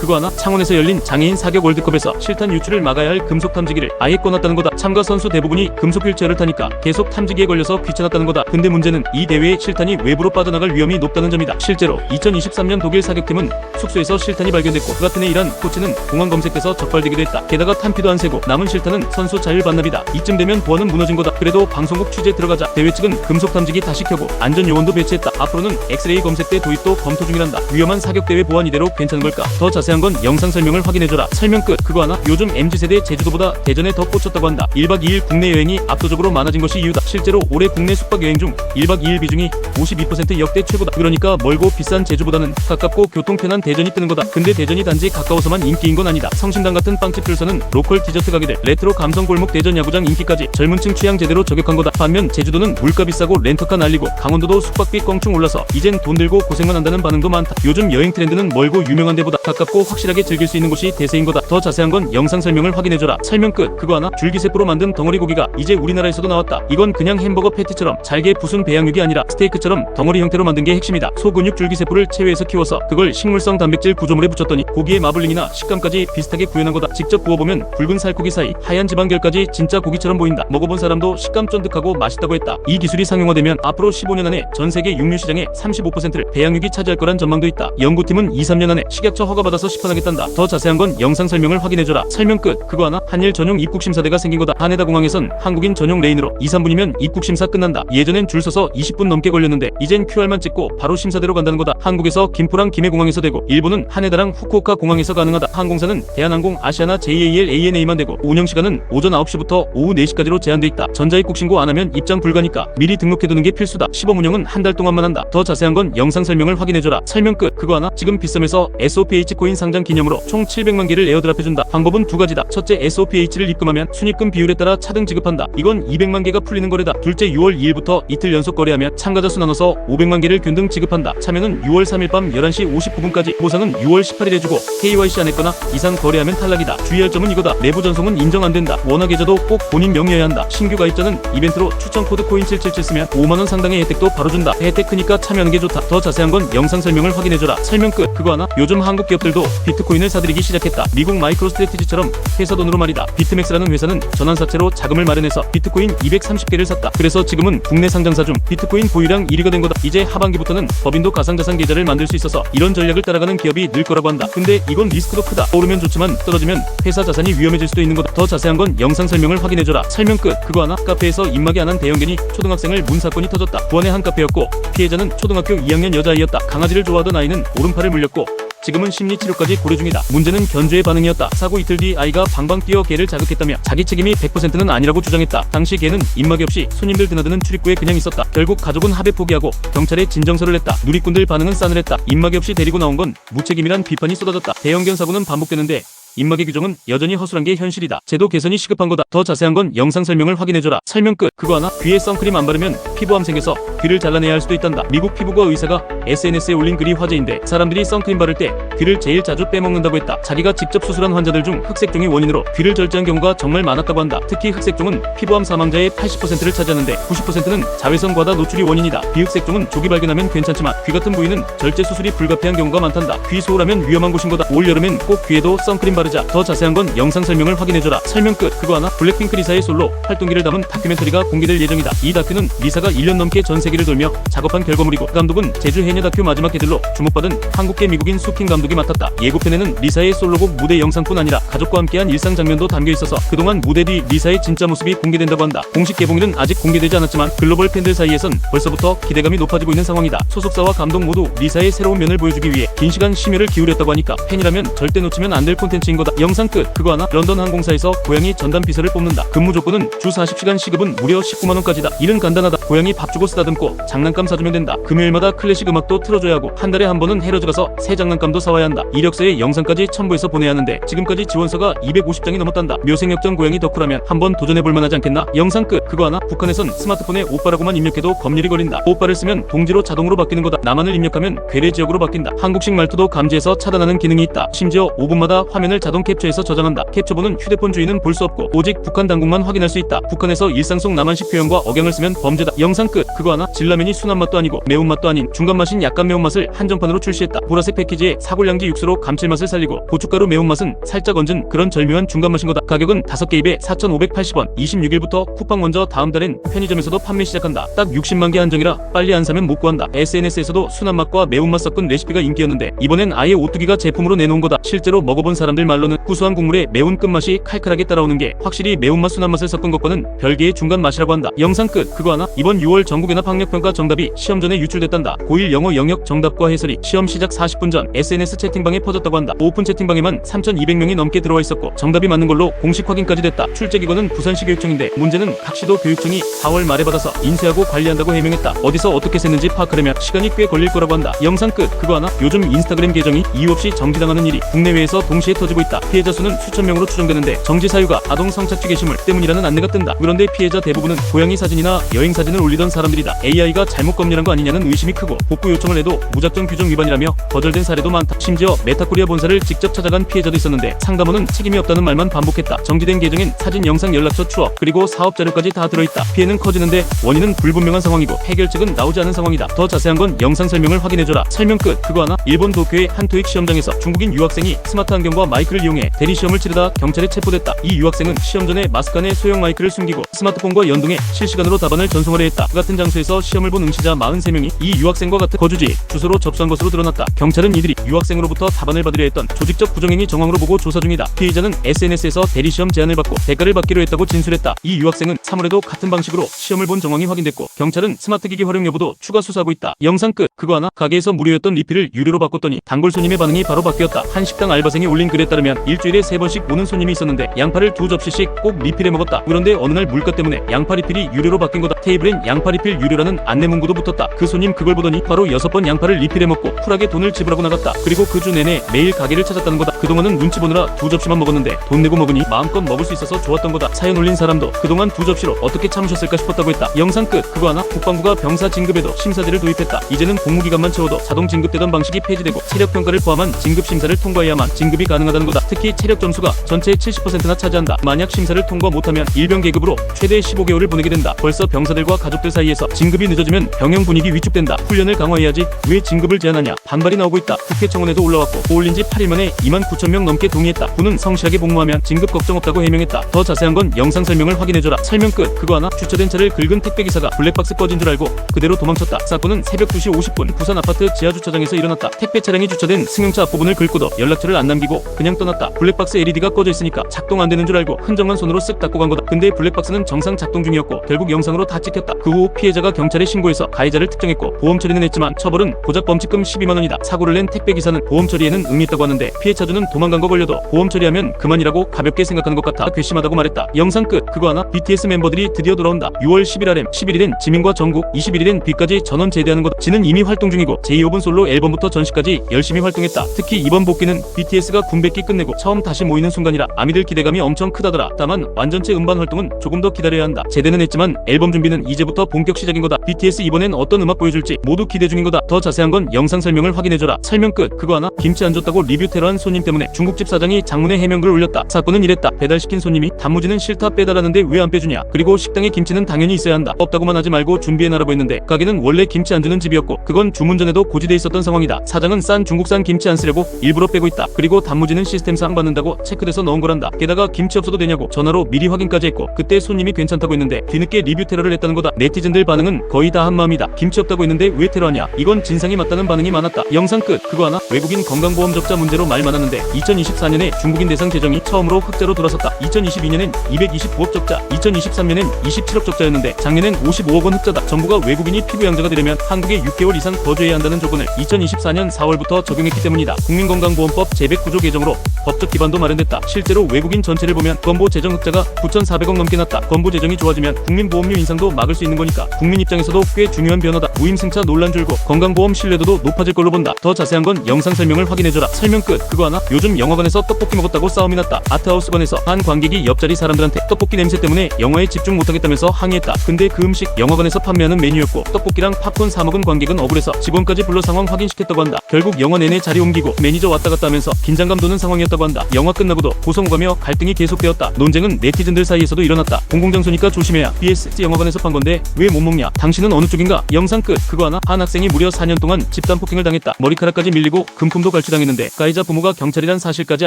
그거 하나 창원에서 열린 장애인 사격 월드컵에서 실탄 유출을 막아야 할 금속 탐지기를 아예 꺼놨다는 거다. 참가 선수 대부분이 금속 휠체어를 타니까 계속 탐지기에 걸려서 귀찮았다는 거다. 근데 문제는 이 대회에 실탄이 외부로 빠져나갈 위험이 높다는 점이다. 실제로 2023년 독일 사격팀은 숙소에서 실탄이 발견됐고 그 같은 해 일한 코치는 공항 검색돼서 적발되기도 했다. 게다가 탄피도 안 세고 남은 실탄은 선수 자율 반납이다. 이쯤 되면 보안은 무너진 거다. 그래도 방송국 취재 들어가자 대회 측은 금속 탐지기 다시 켜고 안전 요원도 배치했다. 앞으로는 엑스레이 검색대 도입도 검토 중이란다. 위험한 사격대회 보안 이대로 괜찮은 걸까? 더 자세한 건 영상 설명을 확인해줘라. 설명 끝. 그거 하나? 요즘 MZ세대 제주도보다 대전에 더 꽂혔다고 한다. 1박 2일 국내 여행이 압도적으로 많아진 것이 이유다. 실제로 올해 국내 숙박 여행 중 1박 2일 비중이 52% 역대 최고다. 그러니까 멀고 비싼 제주보다는 가깝고 교통 편한 대전이 뜨는 거다. 근데 대전이 단지 가까워서만 인기인 건 아니다. 성심당 같은 빵집 줄서는 로컬 디저트 가게들, 레트로 감성 골목 대전 야구장 인기까지 젊은층 취향 제대로 저격한 거다. 반면 제주도는 물가 비싸고 렌터카 날리고 강원도도 숙박비 껑충 올라서 이젠 돈 들고 고생만 한다는 반응도 많다. 요즘 여행 트렌드는 멀고 유명한 데보다 가깝고 확실하게 즐길 수 있는 곳이 대세인 거다. 더 자세한 건 영상 설명을 확인해줘라. 설명 끝. 그거 하나? 줄기세포로 만든 덩어리 고기가 이제 우리나라에서도 나왔다. 이건 그냥 햄버거 패티처럼 잘게 부순 배양육이 아니라 스테이크처럼 덩어리 형태로 만든 게 핵심이다. 소근육 줄기세포를 체외에서 키워서 그걸 식물성 단백질 구조물에 붙였더니 고기의 마블링이나 식감까지 비슷하게 구현한 거다. 직접 구워보면 붉은 살코기 사이 하얀 지방결까지 진짜 고기처럼 보인다. 먹어본 사람도 식감 쫀득하고 맛있다고 했다. 이 기술이 상용화되면 앞으로 15년 안에 전 세계 육류 시장의 35%를 배양육이 차지할 거란 전망도 있다. 연구팀은 2-3년 안에 식약처 허가받아서 시판하겠단다. 더 자세한 건 영상 설명을 확인해줘라. 설명 끝. 그거 하나? 한일 전용 입국심사대가 생긴 거다. 하네다 공항에선 한국인 전용 레인으로 2-3분이면 입국심사 끝난다. 예전엔 줄 서서 20분 넘게 걸렸는데 이젠 QR만 찍고 바로 심사대로 간다는 거다. 한국에서 김포랑 김해공항에서 되고 일본은 하네다랑 후쿠오카 공항에서 가능하다. 항공사는 대한항공, 아시아나, JAL, ANA만 되고 운영시간은 오전 9시부터 오후 4시까지로 제한돼 있다. 전자입국 신고 안 하면 입장 불가니까 미리 등록해두는 게 필수다. 시범 운영은 한 달 동안만 한다. 더 자세한 건 영상 설명을 확인해줘라. 설명 끝. 그거 하나? 지금 비썸에서 SOPH 코인 상장 기념으로 총 700만 개를 에어드랍해준다. 방법은 두 가지다. 첫째, SOPH를 입금하면 순입금 비율에 따라 차등 지급한다. 이건 200만 개가 풀리는 거래다. 둘째, 6월 2일부터 이틀 연속 거래하면 참가자 수 나눠서 500만 개를 균등 지급한다. 참여는 6월 3일 밤 11시 59분까지, 보상은 6월 18일 해주고 KYC 안 했거나 이상 거래하면 탈락이다. 주의할 점은 이거다. 내부 전송은 인정 안 된다. 원화 계좌도 꼭 본인 명의여야 한다. 신규 가입자는 이벤트로 추천 코드 코인 777 쓰면 5만원 상당의 혜택도 바로 준다. 혜택 크니까 참여하는 게 좋다. 더 자세한 건 영상 설명을 확인해줘라. 설명 끝. 그거 하나? 요즘 한국 기업들도 비트코인을 사들이기 시작했다. 미국 마이크로스트래티지처럼 회사 돈으로 말이다. 비트맥스라는 회사는 전환사채로 자금을 마련해서 비트코인 230개를 샀다. 그래서 지금은 국내 상장사 중 비트코인 보유량 1위가 된 거다. 이제 하반기부터는 법인도 가상자산 계좌를 만들 수 있어서 이런 전략을 따라가는 기업이 늘 거라고 한다. 근데 이건 리스크도 크다. 오르면 좋지만 떨어지면 회사 자산이 위험해질 수도 있는 거다. 더 자세한 건 영상 설명을 확인해줘라. 설명 끝. 그거 하나? 카페에서 입마개 안 한 대형견이 초등학생을 문사건이 터졌다. 부안의 한 카페였고 피해자는 초등학교 2학년 여자아이였다. 강아지를 좋아하던 아이는 오른팔을 물렸고 지금은 심리치료까지 고려 중이다. 문제는 견주의 반응이었다. 사고 이틀 뒤 아이가 방방 뛰어 개를 자극했다며 자기 책임이 100%는 아니라고 주장했다. 당시 개는 입마개 없이 손님들 드나드는 출입구에 그냥 있었다. 결국 가족은 합의 포기하고 경찰에 진정서를 냈다. 누리꾼들 반응은 싸늘했다. 입마개 없이 데리고 나온 건 무책임이란 비판이 쏟아졌다. 대형견 사고는 반복되는데 입마개 규정은 여전히 허술한 게 현실이다. 제도 개선이 시급한 거다. 더 자세한 건 영상 설명을 확인해줘라. 설명 끝. 그거 하나? 귀에 선크림 안 바르면 피부암 생겨서 귀를 잘라내야 할 수도 있단다. 미국 피부과 의사가 SNS에 올린 글이 화제인데 사람들이 선크림 바를 때 귀를 제일 자주 빼먹는다고 했다. 자기가 직접 수술한 환자들 중 흑색종이 원인으로 귀를 절제한 경우가 정말 많았다고 한다. 특히 흑색종은 피부암 사망자의 80%를 차지하는데 90%는 자외선 과다 노출이 원인이다. 비흑색종은 조기 발견하면 괜찮지만 귀 같은 부위는 절제 수술이 불가피한 경우가 많단다. 귀 소홀하면 위험한 곳인 거다. 올 여름엔 꼭 귀에도 선크림 바르자. 더 자세한 건 영상 설명을 확인해줘라. 설명 끝. 그거 하나? 블랙핑크 리사의 솔로 활동기를 담은 다큐멘터리가 공개될 예정이다. 이 다큐는 리사가 1년 넘게 전 세계를 돌며 작업한 결과물이고 감독은 제주 해녀 다큐 마지막 게들로 주목받은 한국계 미국인 수킹 감독이 맡았다. 예고편에는 리사의 솔로곡 무대 영상뿐 아니라 가족과 함께한 일상 장면도 담겨 있어서 그동안 무대 뒤 리사의 진짜 모습이 공개된다고 한다. 공식 개봉일은 아직 공개되지 않았지만 글로벌 팬들 사이에선 벌써부터 기대감이 높아지고 있는 상황이다. 소속사와 감독 모두 리사의 새로운 면을 보여주기 위해 긴 시간 심혈을 기울였다고 하니까 팬이라면 절대 놓치면 안 될 콘텐츠인 거다. 영상 끝. 그거 하나? 런던 항공사에서 고양이 전담 비서를 뽑는다. 근무 조건은 주 40시간 시급은 무려 19만원까지다. 일은 간단하다. 고양이 밥 주고 쓰다듬고 장난감 사주면 된다. 금요일마다 클래식 음악도 틀어줘야 하고 한 달에 한 번은 헤러즈 가서 새 장난감도 사와야 한다. 이력서에 영상까지 첨부해서 보내야 하는데 지금까지 지원서가 250장이 넘었단다. 묘생역전 고양이 덕후라면 한번 도전해볼만 하지 않겠나? 영상 끝. 그거 하나? 북한에선 스마트폰에 오빠라고만 입력해도 검열이 걸린다. 오빠를 쓰면 동지로 자동으로 바뀌는 거다. 남한을 입력하면 괴뢰 지역으로 바뀐다. 한국식 말투도 감지해서 차단하는 기능이 있다. 심지어 5분마다 화면을 자동 캡처해서 저장한다. 캡처본은 휴대폰 주인은 볼 수 없고 오직 북한 당국만 확인할 수 있다. 북한에서 일상 속 남한식 표현과 억양을 쓰면 범죄다. 영상 끝. 그거 하나? 진라면이 순한 맛도 아니고 매운맛도 아닌 중간 맛이 훨씬 약간 매운맛을 한정판으로 출시했다. 보라색 패키지에 사골양지 육수로 감칠맛을 살리고 고춧가루 매운맛은 살짝 얹은 그런 절묘한 중간맛인 거다. 가격은 5개 입에 4,580원. 26일부터 쿠팡 먼저 다음 달엔 편의점에서도 판매 시작한다. 딱 60만 개 한정이라 빨리 안 사면 못 구한다. SNS에서도 순한 맛과 매운맛 섞은 레시피가 인기였는데 이번엔 아예 오뚜기가 제품으로 내놓은 거다. 실제로 먹어본 사람들 말로는 구수한 국물에 매운 끝맛이 칼칼하게 따라오는 게 확실히 매운맛 순한 맛을 섞은 것과는 별개의 중간 맛이라고 한다. 영상 끝. 그거 하나? 이번 6월 전국연합 학력평가 정답이 시험 전에 유출됐단다. 고1 영어 영역 정답과 해설이 시험 시작 40분 전 SNS 채팅방에 퍼졌다고 한다. 오픈 채팅방에만 3,200명이 넘게 들어와 있었고 정답이 맞는 걸로 공식 확인까지 됐다. 출제기관은 부산시 교육청인데 문제는 각 시도 교육청이 4월 말에 받아서 인쇄하고 관리한다고 해명했다. 어디서 어떻게 셌는지 파악하려면 시간이 꽤 걸릴 거라고 한다. 영상 끝. 그거 하나? 요즘 인스타그램 계정이 이유 없이 정지당하는 일이 국내외에서 동시에 터지고 있다. 피해자 수는 수천 명으로 추정되는데 정지 사유가 아동 성착취 게시물 때문이라는 안내가 뜬다. 그런데 피해자 대부분은 고양이 사진이나 여행 사진을 올리던 사람들이다. AI가 잘못 검열한 거 아니냐는 의심이 크고 복구 요청을 해도 무작정 규정 위반이라며 거절된 사례도 많다. 심지어 메타코리아 본사를 직접 찾아간 피해자도 있었는데 상담원은 책임이 없다는 말만 반복했다. 정지된 계정엔 사진, 영상, 연락처, 추억 그리고 사업 자료까지 다 들어있다. 피해는 커지는데 원인은 불분명한 상황이고 해결책은 나오지 않은 상황이다. 더 자세한 건 영상 설명을 확인해줘라. 설명 끝. 그거 하나? 일본 도쿄의 한 토익 시험장에서 중국인 유학생이 스마트 안경과 마이크를 이용해 대리 시험을 치르다 경찰에 체포됐다. 이 유학생은 시험 전에 마스크 안에 소형 마이크를 숨기고 스마트폰과 연동해 실시간으로 답안을 전송하려 했다. 그 같은 장소에서 시험을 본 응시자 43명이 이 유학생과 같은 거주지, 주소로 접수한 것으로 드러났다. 경찰은 이들이 유학생으로부터 답안을 받으려 했던 조직적 부정행위 정황으로 보고 조사 중이다. 피해자는 SNS에서 대리 시험 제안을 받고 대가를 받기로 했다고 진술했다. 이 유학생은 3월에도 같은 방식으로 시험을 본 정황이 확인됐고 경찰은 스마트기기 활용 여부도 추가 수사하고 있다. 영상 끝. 그거 하나? 가게에서 무료였던 리필을 유료로 바꿨더니 단골 손님의 반응이 바로 바뀌었다. 한 식당 알바생이 올린 글에 따르면 일주일에 3번씩 오는 손님이 있었는데 양파를 2접시씩 꼭 리필해 먹었다. 그런데 어느 날 물가 때문에 양파 리필이 유료로 바뀐 거다. 테이블엔 양파 리필 유료라는 안내 문구도 붙었다. 그 손님 그걸 보더니 바로 6번 양파를 리필해 먹고 쿨하게 돈을 지불하고 나갔다. 그리고 그 주 내내 매일 가게를 찾았다는 거다. 그동안은 눈치 보느라 2접시만 먹었는데 돈 내고 먹으니 마음껏 먹을 수 있어서 좋았던 거다. 사연 올린 사람도 그동안 2접시로 어떻게 참으셨을까 싶었다고 했다. 영상 끝. 그거 하나? 국방부가 병사 진급에도 심사제를 도입했다. 이제는 복무기간만 채워도 자동 진급되던 방식이 폐지되고 체력평가를 포함한 진급심사를 통과해야만 진급이 가능하다는 거다. 특히 체력 점수가 전체의 70%나 차지한다. 만약 심사를 통과 못하면 일병 계급으로 최대 15개월을 보내게 된다. 벌써 병사들과 가족들 사이에서 진급이 늦어지면 병영 분위기 위축된다. 훈련을 강화해야지 왜 진급을 제한하냐 반발이 나오고 있다. 국회 청원에도 올라왔고 올린 지 8일 만에 29,000명 넘게 동의했다. 군은 성실하게 복무하면 진급 걱정 없다고 해명했다. 더 자세한 건 영상 설명을 확인해줘라. 설명 끝. 그거 하나? 주차된 차를 긁은 택배기사가 블랙박스 꺼진 줄 알고 그대로 도망쳤다. 사건은 새벽 2시 50분 부산 아파트 지하주차장에서 일어났다. 택배 차량이 주차된 승용차 앞부분을 긁고도 연락처를 안 남기고 그냥 떠났다. 블랙박스 LED가 꺼져 있으니까 작동 안 되는 줄 알고 흔적만 손으로 쓱 닦고 간 거다. 근데 블랙박스는 정상 작동 중이었고 결국 영상으로 다 찍혔다. 그 후 피해자가 경찰에 신고해서 가해자를 특정했고 보험 처리는 했지만 처벌은 고작 범칙금 12만 원이다. 사고를 낸 택배기사는 보험 처리에는 응했다고 하는데 피해 차주는 도망간 거 걸려도 보험 처리하면 그만이라고 가볍게 생각하는 것 같아 괘씸하다고 말했다. 영상 끝. 그거 하나? BTS 멤버들이 드디어 돌아온다. 6월 10일 RM, 11일엔 지민과 정국, 21일엔 B까지 전원 제대하는 거다. 지는 이미 활동 중이고 제2호분 솔로 앨범부터 전시까지 열심히 활동했다. 특히 이번 복귀는 BTS가 군백기 끝내고 처음 다시 모이는 순간이라 아미들 기대감이 엄청 크다더라. 다만 완전체 음반 활동은 조금 더 기다려야 한다. 제대는 했지만 앨범 준비는 이제부터 본격 시작인 거다. BTS 이번엔 어떤 음악 보여줄지 모두 기대 중인 거다. 더 자세한 건 영상 설명을 확인해줘라. 설명 끝. 그거 하나? 김치 안 줬다고 리뷰 테러한 손님 때문에 중국집 사장이 장문의 해명글을 올렸다. 사건은 이랬다. 배달시킨 손님이 단무지는 싫다 빼달라는데 왜 안 빼주냐. 그리고 식당에 김치는 당연히 있어야 한다. 없다고만 하지 말고 준비해놔라고 했는데 가게는 원래 김치 안 주는 집이었고 그건 주문 전에도 고지돼 있었던 상황이다. 사장은 싼 중국산 김치 안 쓰려고 일부러 빼고 있다. 그리고 단무지는 시스템상 받는다고 체크돼서 넣은 거란다. 게다가 김치 없어도 되냐고 전화로 미리 확인까지 했고 그때 손님이 괜찮다고 했는데 뒤늦게 리뷰 테러를 했다는 거다. 네티즌들 반응은 거의 다 한마음이다. 김치 없다고 했는데 왜 테러하냐. 이건 진상이 맞다는 반응이 많았다. 영상 끝. 그거 하나? 외국인 건강보험 적자 문제로 말 많았는데 2024년에 중국인 대상 재정이 처음으로 흑자로 돌아섰다. 2022년엔 229억 적자, 2023년엔 27억 적자였는데 작년엔 55억 원 흑자다. 정부가 외국인이 피부양자가 되려면 한국에 6개월 이상 거주해야 한다는 조건을 2024년 4월부터 적용했기 때문이다. 국민건강보험법 제109조 개정으로 법적 기반도 마련됐다. 실제로 외국인 전체를 보면 건보 재정 흑자가 9,400억 넘게 났다. 건보 재정이 좋아지면 국민보험료 인상도 막을 수 있는 거니까 국민 입장에서도 꽤 중요한 변화다. 무임승차 논란 줄고 건강보험 신뢰도도 높아질 걸로 본다. 더 자세한 건 영상 설명을 확인해줘라. 설명 끝. 그거 하나? 요즘 영화관에서 떡볶이 먹었다고 싸움이 났다. 아트하우스관에서 한 관객이 옆자리 사람들한테 떡볶이 냄새 때문에 영화에 집중 못하겠다면서 항의했다. 근데 그 음식 영화관에서 판매하는 메뉴였고 떡볶이랑 팝콘 사 먹은 관객은 억울해서 직원까지 불러 상황 확인시켰다고 한다. 결국 영화 내내 자리 옮기고 매니저 왔다 갔다 하면서 긴장감 도는 상황이었다. 쫓겼다고 한다. 영화 끝나고도 고성오가며 갈등이 계속되었다. 논쟁은 네티즌들 사이에서도 일어났다. 공공장소니까 조심해야. BS 영화관에서 판 건데 왜 못 먹냐? 당신은 어느 쪽인가? 영상 끝. 그거 하나? 한 학생이 무려 4년 동안 집단 폭행을 당했다. 머리카락까지 밀리고 금품도 갈취당했는데 가해자 부모가 경찰이란 사실까지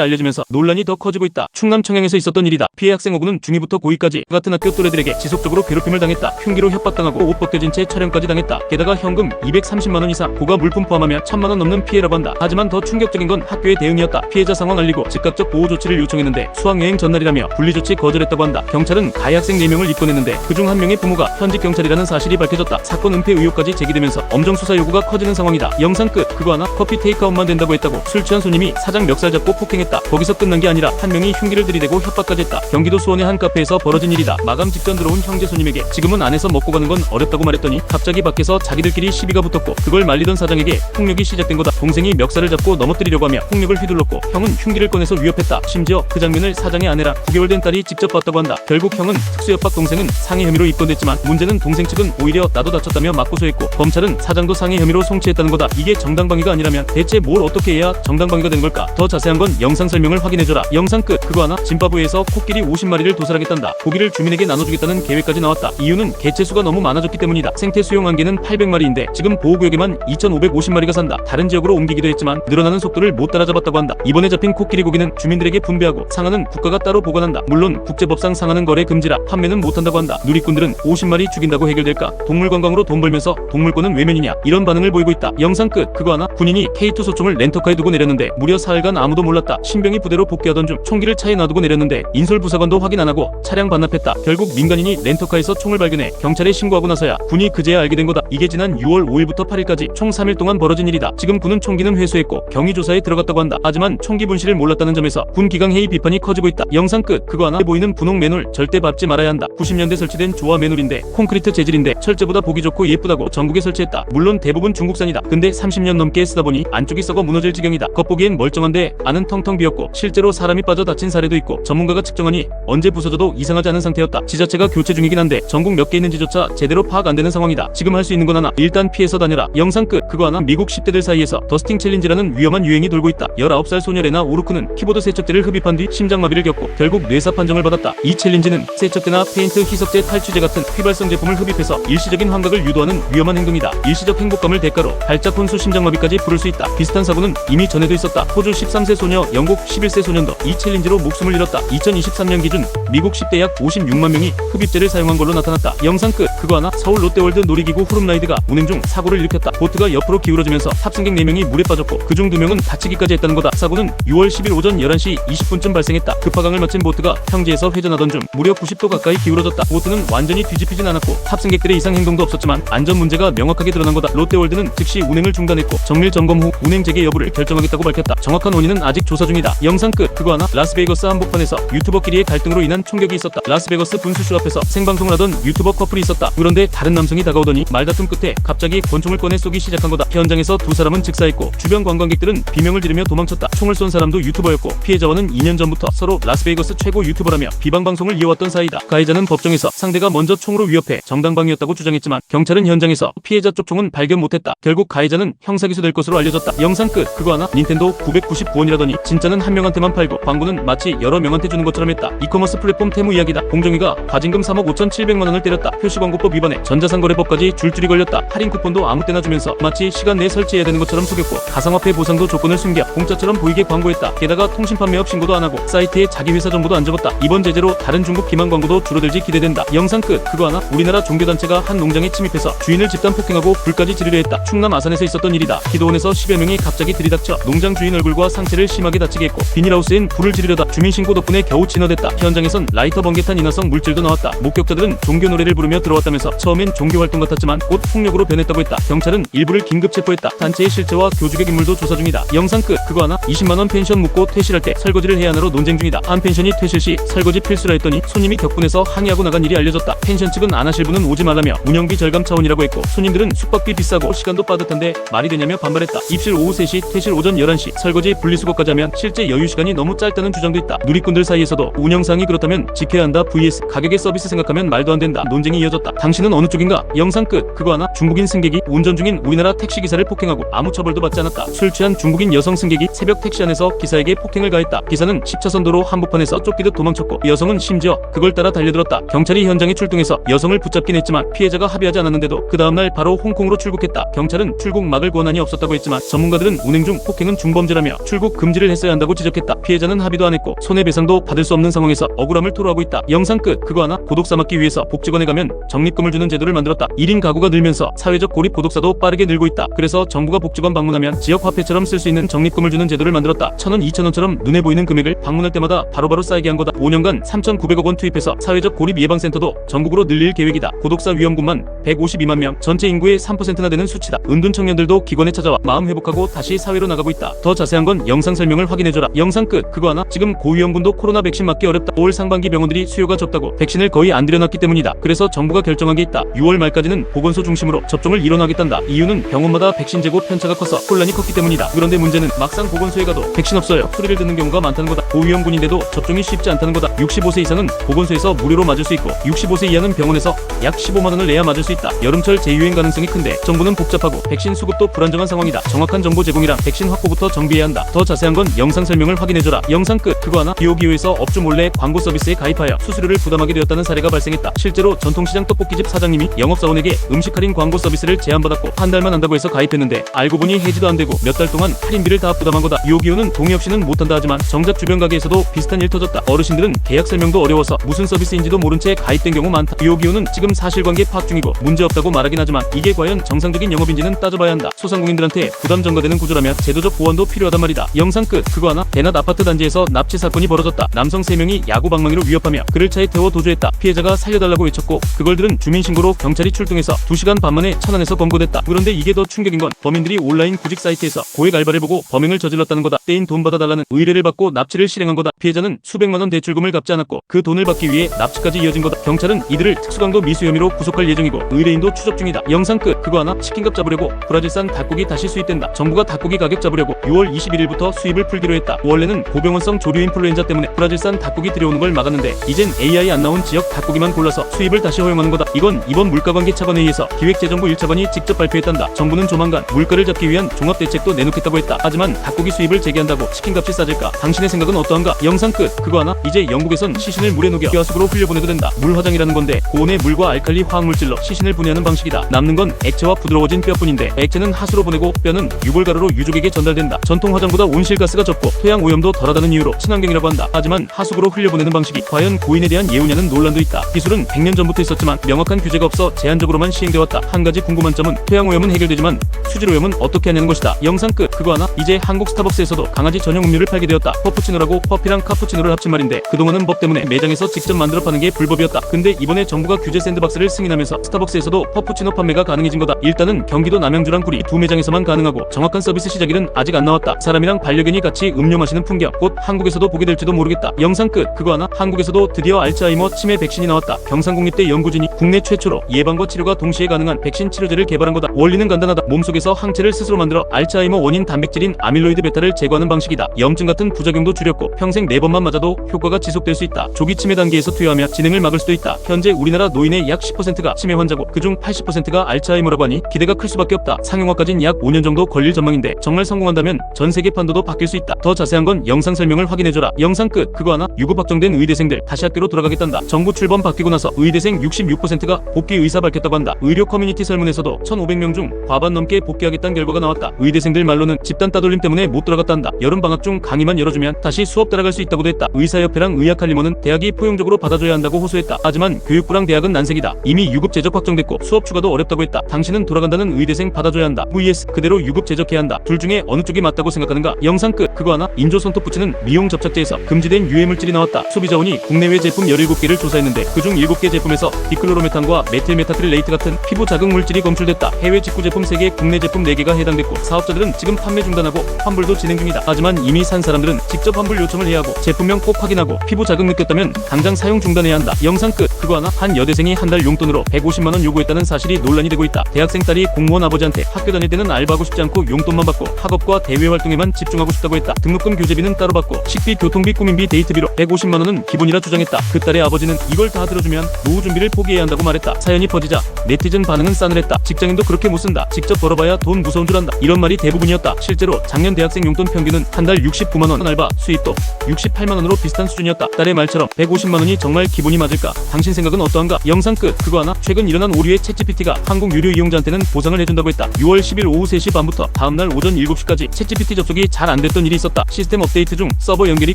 알려지면서 논란이 더 커지고 있다. 충남 청양에서 있었던 일이다. 피해 학생 오구는 중2부터 고2까지 같은 학교 또래들에게 지속적으로 괴롭힘을 당했다. 흉기로 협박당하고 옷 벗겨진 채 촬영까지 당했다. 게다가 현금 230만원 이상, 고가 물품 포함하면 1000만원 넘는 피해라고 한다. 하지만 더 충격적인 건 학교의 대응이었다. 피해자 상황 알리고 즉각적 보호 조치를 요청했는데 수학여행 전날이라며 분리조치 거절했다고 한다. 경찰은 가해 학생 4명을 입건했는데 그중 한 명의 부모가 현직 경찰이라는 사실이 밝혀졌다. 사건 은폐 의혹까지 제기되면서 엄정 수사 요구가 커지는 상황이다. 영상 끝. 그거 하나? 커피 테이크아웃만 된다고 했다고 술 취한 손님이 사장 멱살 잡고 폭행했다. 거기서 끝난 게 아니라 한 명이 흉기를 들이대고 협박까지 했다. 경기도 수원의 한 카페에서 벌어진 일이다. 마감 직전 들어온 형제 손님에게 지금은 안에서 먹고 가는 건 어렵다고 말했더니 갑자기 밖에서 자기들끼리 시비가 붙었고 그걸 말리던 사장에게 폭력이 시작된 거다. 동생이 멱살을 잡고 넘어뜨리려고 하며 폭력을 휘둘렀고 형은 흉기를 꺼내서 위협했다. 심지어 그 장면을 사장의 아내랑 9개월 된 딸이 직접 봤다고 한다. 결국 형은 특수협박, 동생은 상해 혐의로 입건됐지만 문제는 동생 측은 오히려 나도 다쳤다며 맞고소했고 검찰은 사장도 상해 혐의로 송치했다는 거다. 이게 정당방위가 아니라면 대체 뭘 어떻게 해야 정당방위가 되는 걸까? 더 자세한 건 영상 설명을 확인해줘라. 영상 끝. 그거 하나? 짐바브웨에서 코끼리 50마리를 도살하겠단다. 고기를 주민에게 나눠주겠다는 계획까지 나왔다. 이유는 개체수가 너무 많아졌기 때문이다. 생태 수용 한계는 800마리인데 지금 보호구역에만 2550마리가 산다. 다른 지역으로 옮기기도 했지만 늘어나는 속도를 못 따라잡았다고 한다. 이번에 잡힌 코끼리 고기는 주민들에게 분배하고 상한은 국가가 따로 보관한다. 물론 국제법상 상한은 거래 금지라 판매는 못한다고 한다. 누리꾼들은 50마리 죽인다고 해결될까? 동물 관광으로 돈 벌면서 동물권은 외면이냐? 이런 반응을 보이고 있다. 영상 끝. 그거 하나? 군인이 K2 소총을 렌터카에 두고 내렸는데 무려 사흘간 아무도 몰랐다. 신병이 부대로 복귀하던 중 총기를 차에 놔두고 내렸는데 인솔부사관도 확인 안 하고 차량 반납했다. 결국 민간인이 렌터카에서 총을 발견해 경찰에 신고하고 나서야 군이 그제야 알게 된 거다. 이게 지난 6월 5일부터 8일까지 총 3일 동안 벌어진 일이다. 지금 군은 총기는 회수했고 경위조사에 들어갔다고 한다. 하지만 총기 분실을 몰랐다는 점에서 군 기강회의 비판이 커지고 있다. 영상 끝. 그거 하나? 보이는 분홍 매놀 절대 밟지 말아야 한다. 90년대 설치된 조화 매놀인데 콘크리트 재질인데 철제보다 보기 좋고 예쁘다고 전국에 설치했다. 물론 대부분 중국산이다. 근데 30년 넘게 쓰다 보니 안쪽이 썩어 무너질 지경이다. 겉보기엔 멀쩡한데 안은 텅텅 비었고 실제로 사람이 빠져 다친 사례도 있고 전문가가 측정하니 언제 부서져도 이상하지 않은 상태였다. 지자체가 교체 중이긴 한데 전국 몇 개 있는지조차 제대로 파악 안 되는 상황이다. 지금 할 수 있는 건 하나. 일단 피해서 다녀라. 영상 끝. 그거 하나? 미국 10대들 사이에서 더스팅 챌린지라는 위험한 유행이 돌고 있다. 19살 소녀 레나 오르크는 키보드 세척제를 흡입한 뒤 심장마비를 겪고 결국 뇌사 판정을 받았다. 이 챌린지는 세척제나 페인트, 희석제, 탈취제 같은 휘발성 제품을 흡입해서 일시적인 환각을 유도하는 위험한 행동이다. 일시적 행복감을 대가로 발작 혼수 심장마비까지 부를 수 있다. 비슷한 사고는 이미 전에도 있었다. 호주 13세 소녀, 영국 11세 소년도 이 챌린지로 목숨을 잃었다. 2023년 기준 미국 10대 약 56만 명이 흡입제를 사용한 걸로 나타났다. 영상 끝. 그거 하나? 서울 롯데월드 놀이기구 후룸라이드가 운행 중 사고를 일으켰다. 보트가 옆으로 기울어지면서 탑승객 4명이 물에 빠졌고 그중 2명은 다치기까지 했다는 거다. 사고는 6월 10일 오전 11시 20분쯤 발생했다. 급하강을 마친 보트가 평지에서 회전하던 중 무려 90도 가까이 기울어졌다. 보트는 완전히 뒤집히진 않았고 탑승객들의 이상 행동도 없었지만 안전 문제가 명확하게 드러난 거다. 롯데월드는 즉시 운행을 중단했고 정밀 점검 후 운행 재개 여부를 결정하겠다고 밝혔다. 정확한 원인은 아직 조사 중이다. 영상 끝. 그거 하나? 라스베이거스 한복판에서 유튜버끼리의 갈등으로 인한 총격이 있었다. 라스베거스 분수쇼 앞에서 생방송을 하던 유튜버 커플이 있었다. 그런데 다른 남성이 다가오더니 말다툼 끝에 갑자기 권총을 꺼내 쏘기 시작한 거다. 현장에서 두 사람은 즉사했고 주변 관광객들은 비명을 지르며 도망쳤다. 총을 쏜 사람도 유튜버였고 피해자와는 2년 전부터 서로 라스베이거스 최고 유튜버라며 비방 방송을 이어왔던 사이다. 가해자는 법정에서 상대가 먼저 총으로 위협해 정당방위였다고 주장했지만 경찰은 현장에서 피해자 쪽 총은 발견 못했다. 결국 가해자는 형사기소될 것으로 알려졌다. 영상 끝. 그거 하나? 닌텐도 999원이라더니 진짜는 한 명한테만 팔고 광고는 마치 여러 명한테 주는 것처럼 했다. 이커머스 플랫폼 테무 이야기다. 공정위가 과징금 3억 5,700만원을 때렸다. 표시광고법 위반에 전자상거래법까지 줄줄이 걸렸다. 할인 쿠폰도 아무 때나 주면서 마치 시간 내에 설치해야 되는 것처럼 속였고 가상화폐 보상도 조건을 숨겨 공짜처럼 보이게 광고했다. 게다가 통신 판매업 신고도 안 하고 사이트에 자기 회사 정보도 안 적었다. 이번 제재로 다른 중국 기만 광고도 줄어들지 기대된다. 영상 끝. 그거 하나? 우리나라 종교단체가 한 농장에 침입해서 주인을 집단 폭행하고 불까지 지르려 했다. 충남 아산에서 있었던 일이다. 기도원에서 10여 명이 갑자기 들이닥쳐 농장 주인 얼굴과 상체를 심하게 다치게 했고 비닐하우스엔 불을 지르려다 주민신고 덕분에 겨우 진화됐다. 현장에선 라이터 번개탄 인화성 물질도 나왔다. 목격자들은 종교 노래를 부르며 들어왔다면서 처음엔 종교활동 같았지만 곧 폭력으로 변했다고 했다. 경찰은 일부를 긴급 체포했다. 단체의 실체와 교주객 인물도 조사 중이다. 영상 끝. 그거 하나? 20만원 펜션 묵고 퇴실할 때 설거지를 해야 하나로 논쟁 중이다. 한 펜션이 퇴실 시 설거지 필수라 했더니 손님이 격분해서 항의하고 나간 일이 알려졌다. 펜션 측은 안 하실 분은 오지 말라며 운영비 절감 차원이라고 했고 손님들은 숙박비 비싸고 시간도 빠듯한데 말이 되냐며 반발했다. 입실 오후 3시, 퇴실 오전 11시, 설거지 분리수거까지 하면 실제 여유시간이 너무 짧다는 주장도 있다. 누리꾼들 사이에서도 운영상이 그렇다면 지켜야 한다 vs 가격의 서비스 생각하면 말도 안 된다 논쟁이 이어졌다. 당신은 어느 쪽인가? 영상 끝. 그거 하나? 중국인 승객이 운전 중인 우리나라 택시기사를 폭행하고 아무 처벌도 받지 않았다. 술 취한 중국인 여성 승객이 새벽 택시 안에서 기사를 의사에게 폭행을 가했다. 기사는 10차선 도로 한복판에서 쫓기듯 도망쳤고 여성은 심지어 그걸 따라 달려들었다. 경찰이 현장에 출동해서 여성을 붙잡긴 했지만 피해자가 합의하지 않았는데도 그 다음날 바로 홍콩으로 출국했다. 경찰은 출국 막을 권한이 없었다고 했지만 전문가들은 운행 중 폭행은 중범죄라며 출국 금지를 했어야 한다고 지적했다. 피해자는 합의도 안 했고 손해배상도 받을 수 없는 상황에서 억울함을 토로하고 있다. 영상 끝. 그거 하나 고독 삼았기 위해서 복지관에 가면 적립금을 주는 제도를 만들었다. 1인 가구가 늘면서 사회적 고립 고독사도 빠르게 늘고 있다. 그래서 정부가 복지관 방문하면 지역 화폐처럼 쓸 수 있는 적립금을 주는 제도를 만들었다. 1,000원, 2,000원처럼 눈에 보이는 금액을 방문할 때마다 바로바로 쌓이게 한 거다. 5년간 3,900억 원 투입해서 사회적 고립 예방센터도 전국으로 늘릴 계획이다. 고독사 위험군만 152만 명, 전체 인구의 3%나 되는 수치다. 은둔 청년들도 기관에 찾아와 마음 회복하고 다시 사회로 나가고 있다. 더 자세한 건 영상 설명을 확인해줘라. 영상 끝. 그거 하나? 지금 고위험군도 코로나 백신 맞기 어렵다. 5월 상반기 병원들이 수요가 적다고 백신을 거의 안 들여놨기 때문이다. 그래서 정부가 결정한 게 있다. 6월 말까지는 보건소 중심으로 접종을 일어나겠단다. 이유는 병원마다 백신 재고 편차가 커서 혼란이 컸기 때문이다. 그런데 문제는 막상 보건소에 가도 백신 없어요 소리를 듣는 경우가 많다는 거다. 고위험군인데도 접종이 쉽지 않다는 거다. 65세 이상은 보건소에서 무료로 맞을 수 있고 65세 이하는 병원에서 약 15만원을 내야 맞을 수 있다. 여름철 재유행 가능성이 큰데 정부는 복잡하고 백신 수급도 불안정한 상황이다. 정확한 정보 제공이랑 백신 확보부터 정비해야 한다. 더 자세한 건 영상 설명을 확인해줘라. 영상 끝. 그거 하나? 기호기호에서 업주 몰래 광고 서비스에 가입하여 수수료를 부담하게 되었다는 사례가 발생했다. 실제로 전통시장 떡볶이집 사장님이 영업사원에게 음식 할인 광고 서비스를 제안받았고 한 달만 한다고 해서 가입했는데 알고 보니 해지도 안 되고 몇 달 동안 할인비를 다 부담한 거다. 기호기호는 동의 없이는 못한다 하지만 정작 주변 가게에서도 비슷한 일 터졌다. 어르신들은 계약 설명도 어려워서 무슨 서비스인지도 모른 채 가입된 경우 많다. 기호기호는 지금 사실관계 파악 중이고 문제없다고 말하긴 하지만 이게 과연 정상적인 영업인지는 따져봐야 한다. 소상공인들한테 부담 전가되는 구조라면 제도적 보완도 필요하단 말이다. 영상 끝. 그거 하나? 대낮 아파트 단지에서 납치 사건이 벌어졌다. 남성 3명이 야구 방망이로 위협하며 그를 차에 태워 도주했다. 피해자가 살려달라고 외쳤고 그걸 들은 주민신고로 경찰이 출동해서 2시간 반 만에 천안에서 검거됐다. 그런데 이게 더 충격인 건 범인들이 온라인 구직 사이트에서 고액 알바를 보고 범행을 저질렀다는 거다. 떼인 돈 받아달라는 의뢰를 받고 납치를 실행한 거다. 피해자는 수백만원 대출금을 갚지 않았고 그 돈을 받기 위해 납치까지 이어진 거다. 경찰은 이들을 특수강도 미수 혐의로 구속할 예정이고 의뢰인도 추적 중이다. 영상 끝. 그거 하나? 치킨값 잡으려고 브라질산 닭고기 다시 수입된다. 정부가 닭고기 가격 잡으려고 6월 21일부터 수입을 풀기로 했다. 원래는 고병원성 조류 인플루엔자 때문에 브라질산 닭고기 들여오는 걸 막았는데 이젠 AI 안 나온 지역 닭고기만 골라서 수입을 다시 허용하는 거다. 이건 이번 물가관계 차관회의에서 기획재정부 1차관이 직접 발표했단다. 정부는 조만간 물가를 잡기 위한 종합대책도 내놓겠다고 했다. 하지만 닭고기 수입을 재개한다고 치킨값이 싸질까? 당신의 생각은 어떠한가? 영상 끝. 그거 하나? 이제 영국에선 시신을 물에 녹여 기화수로 흘려보내도 된다. 물화장이라는 건데 고온의 물과 알칼리 화학물질로 시신을 분해하는 방식이다. 남는 건 액체와 부드러워진 뼈뿐인데 액체는 하수로 보내고 뼈는 유골가루로 유족에게 전달된다. 전통 화장보다 온실가스가 적고 토양 오염도 덜하다는 이유로 친환경이라고 한다. 하지만 하수구로 흘려보내는 방식이 과연 고인에 대한 예우냐는 논란도 있다. 기술은 100년 전부터 있었지만 명확한 규제가 없어 제한적으로만 시행되었다. 한 가지 궁금한 점은 토양 오염은 해결되지만 수질 오염은 어떻게 하냐는 것이다. 영상 끝. 그거 하나? 이제 한국 스타벅스에서도 강아지 전용 음료를 팔게 되었다. 퍼푸치노라고 퍼피랑 카푸치노를 합친 말인데 그동안은 법 때문에 매장에서 직접 만들어 파는 게 불법이었다. 근데 이번에 정부가 규제 샌드박스를 승인하면서 스타벅스에서도 퍼푸치노 판매가 가능해진 거다. 일단은 경기도 남양주랑 구리 2매장에서만 가능하고 정확한 서비스 시작일은 아직 안 나왔다. 사람이랑 반려견이 같이 음료 마시는 풍경 곧 한국에서도 보게 될지도 모르겠다. 영상 끝. 그거 하나? 한국에서도 드디어 알츠하이머 치매 백신이 나왔다. 경상국립대 연구진이 국내 최초로 예방과 치료가 동시에 가능한 백신 치료제를 개발한 거다. 원리는 간단하다. 몸속에서 항체를 스스로 만들어 알츠하이머 원인 단백질인 아밀로이드 베타를 제거하는 방식이다. 염증 같은 부작용도 줄였고 평생 4번만 맞아도 효과가 지속될 수 있다. 조기 치매 단계에서 투여하며 진행을 막을 수도 있다. 현재 우리나라 노인의 약 10%가 치매 환자고 그중 80%가 알츠하이머라고 하니 기대가 클 수밖에 없다. 상용화까진 약 5년 정도 걸릴 전망인데 정말 성공한다면 전 세계 판도도 바뀔 수 있다. 더 자세한 건 영상 설명을 확인해줘라. 영상 끝. 그거 하나? 유급 확정된 의대생들 다시 학교로 돌아가겠단다. 정부 출범 바뀌고 나서 의대생 66%가 복귀 의사 밝혔다고 한다. 의료 커뮤니티 설문에서도 1,500명 중 과반 넘게 복귀하겠다는 결과가 나왔다. 의대생들 말로는 집단 따돌림 때문에 못 돌아갔단다. 여름방학 중 강의만 열어주면 다시 수업 따라갈 수 있다고도 했다. 의사협회랑 의학칼리모는 대학이 포용적으로 받아줘야 한다고 호소했다. 하지만 교육부랑 대학은 난색이다. 이미 유급 제적 확정됐고 수업 추가도 어렵다고 했다. 당신은 돌아간다는 의대생 받아줘야 한다. vs 그대로 유급 제적해야 한다. 둘 중에 어느 쪽이 맞다고 생각하는가? 영상 끝. 그거 하나? 인조 손톱 붙이는 미용 접착제에서 금지된 유해물질이 나왔다. 소비자원이 국내외 제품 17개를 조사했는데 그중 7개 제품에서 디클로로메탄과 메틸메타크릴레이트 같은 피부 자극 물질이 검출됐다. 해외 직구 제품 3개, 국내 제품 4개가 해당됐고 사업자들은 지금 판매 중단하고 환불도 진행 중이다. 하지만 이미 산 사람들은 직접 환불 요청을 해야 하고 제품명 꼭 확인하고 피부 자극 느꼈다면 당장 사용 중단해야 한다. 영상 끝. 그거 하나? 한 여대생이 한 달 용돈으로 150만원 요구했다는 사실이 논란이 되고 있다. 대학생 딸이 공무원 아버지한테 학교 다닐 때는 알바하고 싶지 않고 용돈만 받고 학업과 대외 활동에만 집중하고 싶다고 했다. 등록금 교재비는 따로 받고 식비, 교통비, 꾸민비, 데이트비로 150만원은 기본이라 주장했다. 그 딸의 아버지는 이걸 다 들어주면 노후 준비를 포기해야 한다고 말했다. 사연이 퍼지자 네티즌 반응은 싸늘했다. 직장인도 그렇게 못 쓴다. 직접 벌어봐야 돈 무서운 줄 안다. 이런 말이 대부분이었다. 실제로 작년 대학생 용돈 평균은 한 한 달 69만원, 알바 수입도 68만원으로 비슷한 수준이었다. 딸의 말처럼 150만원이 정말 기본이 맞을까? 당신 생각은 어떠한가? 영상 끝. 그거 하나? 최근 일어난 오류의 챗GPT가 한국 유료 이용자한테는 보상을 해준다고 했다. 6월 10일 오후 3시 반부터 다음날 오전 7시까지 챗GPT 접속이 잘 안됐던 일이 있었다. 시스템 업데이트 중 서버 연결이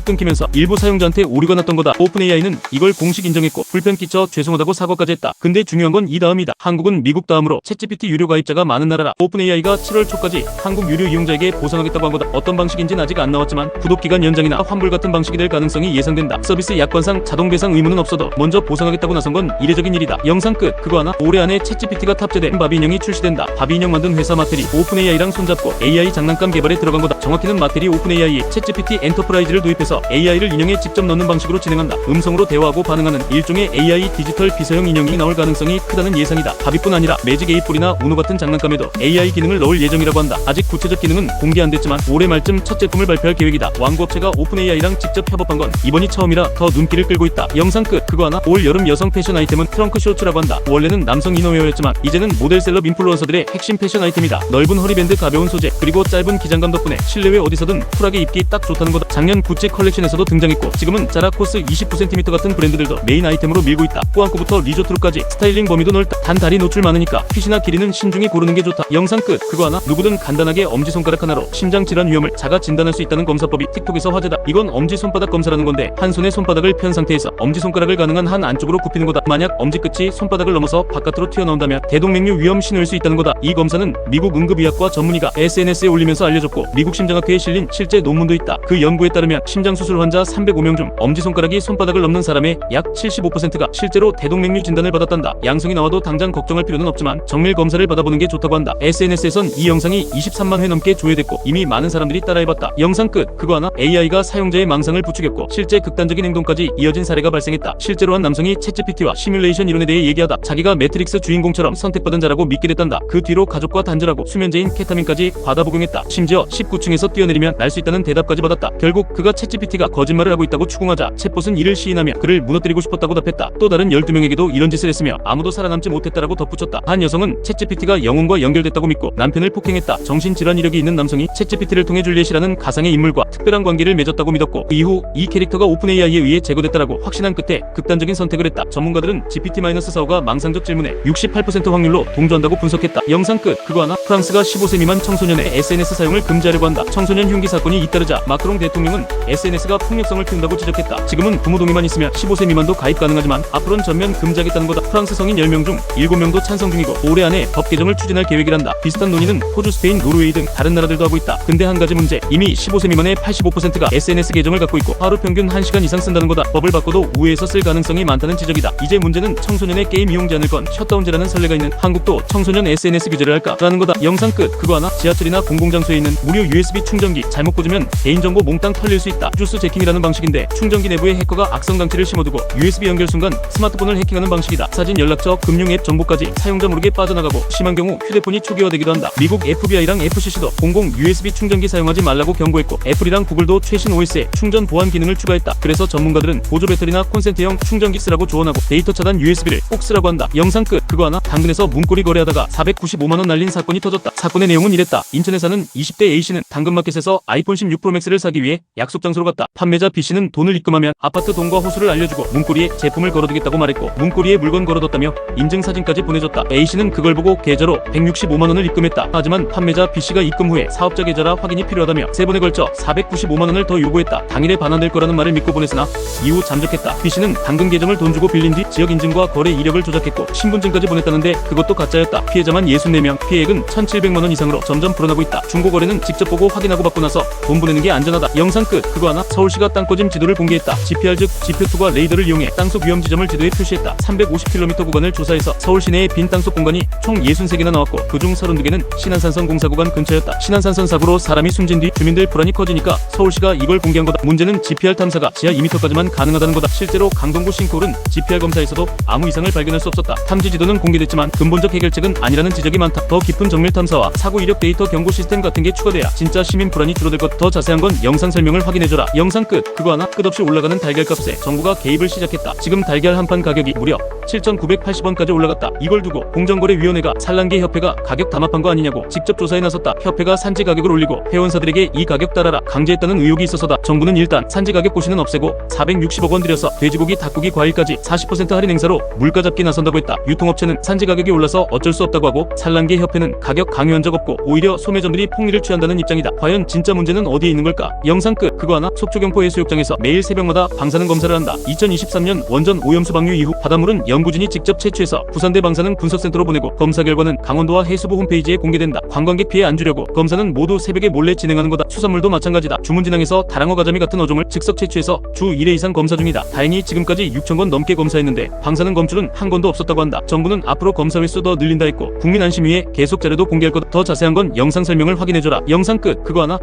끊기면서 일부 사용자한테 오류가 났던 거다. 오픈AI는 이걸 공식 인정했고 불편 끼쳐 죄송하다고 사과까지 했다. 근데 중요한 건 이 다음이다. 한국은 미국 다음으로 챗GPT 유료 가입자가 많은 나라라. 오픈AI가 7월 초까지 한국 유료 이용자에게 보상하겠다고 한 거다. 어떤 방식인지는 아직 안 나왔지만 구독기간 연장이나 환불 같은 방식이 될 가능성이 예상된다. 서비스 약관상 자동 배상 의무는 없어도 먼저 보상하겠다고 나선 건 이례적인 일이다. 영상 끝. 그거 하나? 올해 안에 챗GPT가 탑재된 바비 인형이 출시된다. 바비 인형 만든 회사 마텔이 오픈AI랑 손잡고 AI 장난감 개발에 들어간 거다. 정확히는 마텔이 오픈AI에 챗GPT 엔터프라이즈를 도입해서 AI를 인형에 직접 넣는 방식으로 진행한다. 음성으로 대화하고 반응하는 일종의 AI 디지털 비서형 인형이 나올 가능성이 크다는 예상이다. 바비뿐 아니라 매직 8볼이나 우노 같은 장난감에도 AI 기능을 넣을 예정이라고 한다. 아직 구체적 기능은 공개 안 됐지만 올해 말쯤 첫 제품을 발표할 계획이다. 왕구업체가 오픈AI랑 직접 협업한 건 이번이 처음이라 더 눈길을 끌고 있다. 영상 끝. 그거 하나? 올 여름 여성 패션 아이템은 트렁크 쇼츠라고 한다. 원래는 남성 이너웨어였지만 이제는 모델 셀럽 인플루언서들의 핵심 패션 아이템이다. 넓은 허리밴드, 가벼운 소재, 그리고 짧은 기장감 덕분에 실내외 어디서든 쿨하게 입기 딱 좋다는 거다. 작년 구찌 컬렉션에서도 등장했고 지금은 자라 코스 29cm 같은 브랜드들도 메인 아이템으로 밀고 있다. 꾸안꾸부터 리조트룩까지 스타일링 범위도 넓다. 단 다리 노출 많으니까 핏이나 길이는 신중히 고르는 게 좋다. 영상 끝. 그거 하나? 누구든 간단하게 엄지손가락 하나로 심장질환 위험을 자가 진단할 수 있다는 검사법이 틱톡에서 화제다. 이건 엄지손바닥 검사라는 건데 한 손에 손바닥을 편 상태에서 엄지손가락을 가능한 한 안쪽으로 굽히는 거다. 만약 엄지끝이 손바닥을 넘어서 바깥으로 튀어나온다면 대동맥류 위험 신호일 수 있다는 거다. 이 검사는 미국 응급의학과 전문의가 SNS에 올리면서 알려졌고 미국 심장학회에 실린 실제 논문도 있다. 그 연구에 따르면 심장수술 환자 305명 중 엄지손가락이 손바닥을 넘는 사람의 약 75%가 실제로 대동맥류 진단을 받았단다. 양성이 나와도 당장 걱정할 필요는 없지만 정밀 검사를 받아보는 게 좋다고 한다. SNS에선 이 영상이 23만 회 넘게 조회됐고 이미 많은 사람들이 따라해봤다. 영상 끝. 그거 하나? AI가 사용자의 망상을 부추겼고 실제 극단적인 행동까지 이어진 사례가 발생했다. 실제로 한 남성이 챗GPT와 시뮬레이션 이론에 대해 얘기하다 자기가 매트릭스 주인공처럼 선택받은 자라고 믿게 됐단다. 그 뒤로 가족과 단절하고 수면제인 케타민까지 과다 복용했다. 심지어 19층에서 뛰어내리면 날 수 있다는 대답까지 받았다. 결국 그가 챗GPT가 거짓말을 하고 있다고 추궁하자 챗봇은 이를 시인하며 그를 무너뜨리고 싶었다고 답했다. 또 다른 12명에게도 이런 짓을 했으며 아무도 살아남지 못했다라고 덧붙였다. 한 여성은 챗GPT가 영혼과 연결됐다고 믿고 남편을 폭행했다. 정신질환 이력이 있는 남성이 챗GPT를 통해 줄리엣이라는 가상의 인물과 특별한 관계를 맺었다고 믿었고 그 이후 이 캐릭터가 오픈AI에 의해 제거됐다라고 확신한 끝에 극단적인 선택을 했다. 전문가들은 GPT-4가 망상적 질문에 68% 확률로 동조한다고 분석했다. 영상 끝. 그거 하나? 프랑스가 15세 미만 청소년의 SNS 사용을 금지하려고 한다. 청소년 흉기 사건이 잇따르자 마크롱 대통령은 SNS가 폭력성을 키운다고 지적했다. 지금은 부모 동의만 있으면 15세 미만도 가입 가능하지만 앞으로는 전면 금지하겠다는 거다. 프랑스 성인 10명 중 7명도 찬성 중이고 올해 안에 법 개정을 추진할 계획이란다. 비슷한 논의는 호주, 스페인, 노르웨이 등 다른 나라들도 하고 있다. 근데 한 가지 문제. 이미 15세 미만의 85%가 SNS 계정을 갖고 있고 하루 평균 1시간 이상 쓴다는 거다. 법을 바꿔도 우회해서 쓸 가능성이 많다는 지적이다. 이제 문제는 청소년의 게임 이용 제한을 건 셧다운제라는 선례가 있는 한국도 청소년 SNS 규제를 할까라는 거다. 영상 끝. 그거 하나? 지하철이나 공공장소에 있는 무료 USB 충전기 잘못 꽂으면 개인정보 몽땅 털릴 수 있다. 주스 제킹이라는 방식인데 충전기 내부에 해커가 악성 장치를 심어두고 USB 연결 순간 스마트폰을 해킹하는 방식이다. 사진, 연락처, 금융 앱 정보까지 사용자 모르게 빠져나가고 심한 경우 휴대폰이 초기화되기도 한다. 미국 FBI랑 FCC도 공공 USB 충전기 사용하지 말라고 경고했고 애플이랑 구글도 최신 OS에 충전 보안 기능을 추가했다. 그래서 전문가들은 보조 배터리나 콘센트형 충전기 쓰라고 조언하고 데이터 차단 USB를 꼭 쓰라고 한다. 영상 끝. 그거 하나? 당근에서 문고리 거래하다가 495만원 날린 사건이 터졌다. 사건의 내용은 이랬다. 인천에 사는 20대 A씨는 당근마켓에서 아이폰 16 프로맥스를 사기 위해 약속 장소로 갔다. 판매자 B씨는 돈을 입금하면 아파트 동과 호수를 알려주고 문고리에 제품을 걸어두겠다고 말했고 문고리에 물건 걸어뒀다며 인증사진까지 보내줬다. A씨는 그걸 보고 계좌로 165만원을 입금했다. 하지만 판매자 B씨가 입금 후에 사업자 계좌라 확인이 필요하다며 3번에 걸쳐 495만원을 더 요구했다. 당일에 반환될 거라는 말을 믿고 보냈으나 이후 잠적했다. B씨는 당근 계정을 돈 주고 빌린 뒤 지역 인증과 거래 이력을 조작했고 신분증까지 보냈다는데 그것도 가짜였다. 피해자만 64명, 피해액은 1,700만원 이상으로 점점 불어나고 있다. 중고거래는 직접 보고 확인하고 받고 나서 돈 보내는 게 안전하다. 영상 끝. 그거 하나? 서울시가 땅꺼짐 지도를 공개했다. GPR 즉 지표투과 레이더를 이용해 땅속 위험 지점을 지도에 표시했다. 350km 구간을 조사해서 서울 시내의 빈 땅속 공간이 총 63개나 나왔고 그중 32개는 신안산선 공사 구간 근처였다. 신안산선 사고로 사람이 숨진 뒤 주민들 불안이 커지니까 서울시가 이걸 공개한 거다. 문제는 GPR 탐사가 지하 2m까지만 가능하다는 거다. 실제로 강동구 싱크홀은 GPR 검사에서도 아무 이상을 발견할 수 없었다. 탐지 지도는 공개됐지만 근본적 해결책은 아니라는 지적이 많다. 더 깊은 정밀 탐사와 사고 이력 데이터 경고 시스템 같은 게 추가돼야 진짜 시민 불안이 줄어들 것. 더 자세한 건 영상 설명을 확인해줘라. 영상 끝. 그거 하나? 끝없이 올라가는 달걀 값에 정부가 개입을 시작했다. 지금 달걀 한 판 가격이 무려 7,980원까지 올라갔다. 이걸 두고 공정거래위원회가 산란계 협회가 가격 담합한 거 아니냐고 직접 조사에 나섰다. 협회가 산지 가격을 올리고 회원사들에게 이 가격 따라라 강제했다는 의혹이 있어서다. 정부는 일단 산지 가격 고시는 없애고 460억 원 들여서 돼지고기, 닭고기, 과일까지 40% 할인 행사로 물가 잡기 나선다고 했다. 유통업체는 산지 가격이 올라서 어쩔 수 없다고 하고 산란계 협회는 가격 강요한 적 없고 오히려 소매점들이 폭리를 취한다는 입장이다. 과연 진짜 문제는 어디에 있는 걸까? 영상 끝. 그거 하나? 속초경포 해수욕장에서 매일 새벽마다 방사능 검사를 한다. 2023년 원전 오염수 방류 이후 바닷물은 연구진이 직접 채취해서 부산대 방사능 분석센터로 보내고 검사 결과는 강원도와 해수부 홈페이지에 공개된다. 관광객 피해 안 주려고 검사는 모두 새벽에 몰래 진행하는 거다. 수산물도 마찬가지다. 주문진항에서 다랑어, 가자미 같은 어종을 즉석 채취해서 주 1회 이상 검사 중이다. 다행히 지금까지 6,000건 넘게 검사했는데 방사능 검출은 한 건도 없었다고 한다. 정부는 앞으로 검사 횟수 더 늘린다 했고 국민 안심 위해 계속 자료도 공개할 거다. 더 자세한 건 영상 설명을 확인해줘라. 영상 끝. 그거 하나?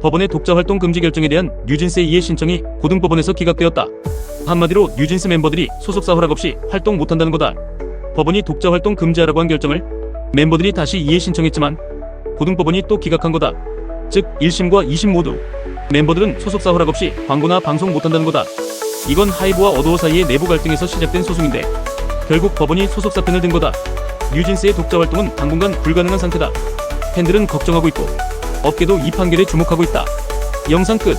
법원의 독자 활동 금지 결정에 대한 뉴진스의 이해 신청이 고등법원에서 기각되었다. 한마디로 뉴진스 멤버들이 소속사 허락 없이 활동 못한다는 거다. 법원이 독자 활동 금지하라고 한 결정을 멤버들이 다시 이해 신청했지만 고등법원이 또 기각한 거다. 즉 1심과 2심 모두 멤버들은 소속사 허락 없이 광고나 방송 못한다는 거다. 이건 하이브와 어도어 사이의 내부 갈등에서 시작된 소송인데 결국 법원이 소속사 편을 든 거다. 뉴진스의 독자 활동은 당분간 불가능한 상태다. 팬들은 걱정하고 있고 업계도 이 판결에 주목하고 있다. 영상 끝.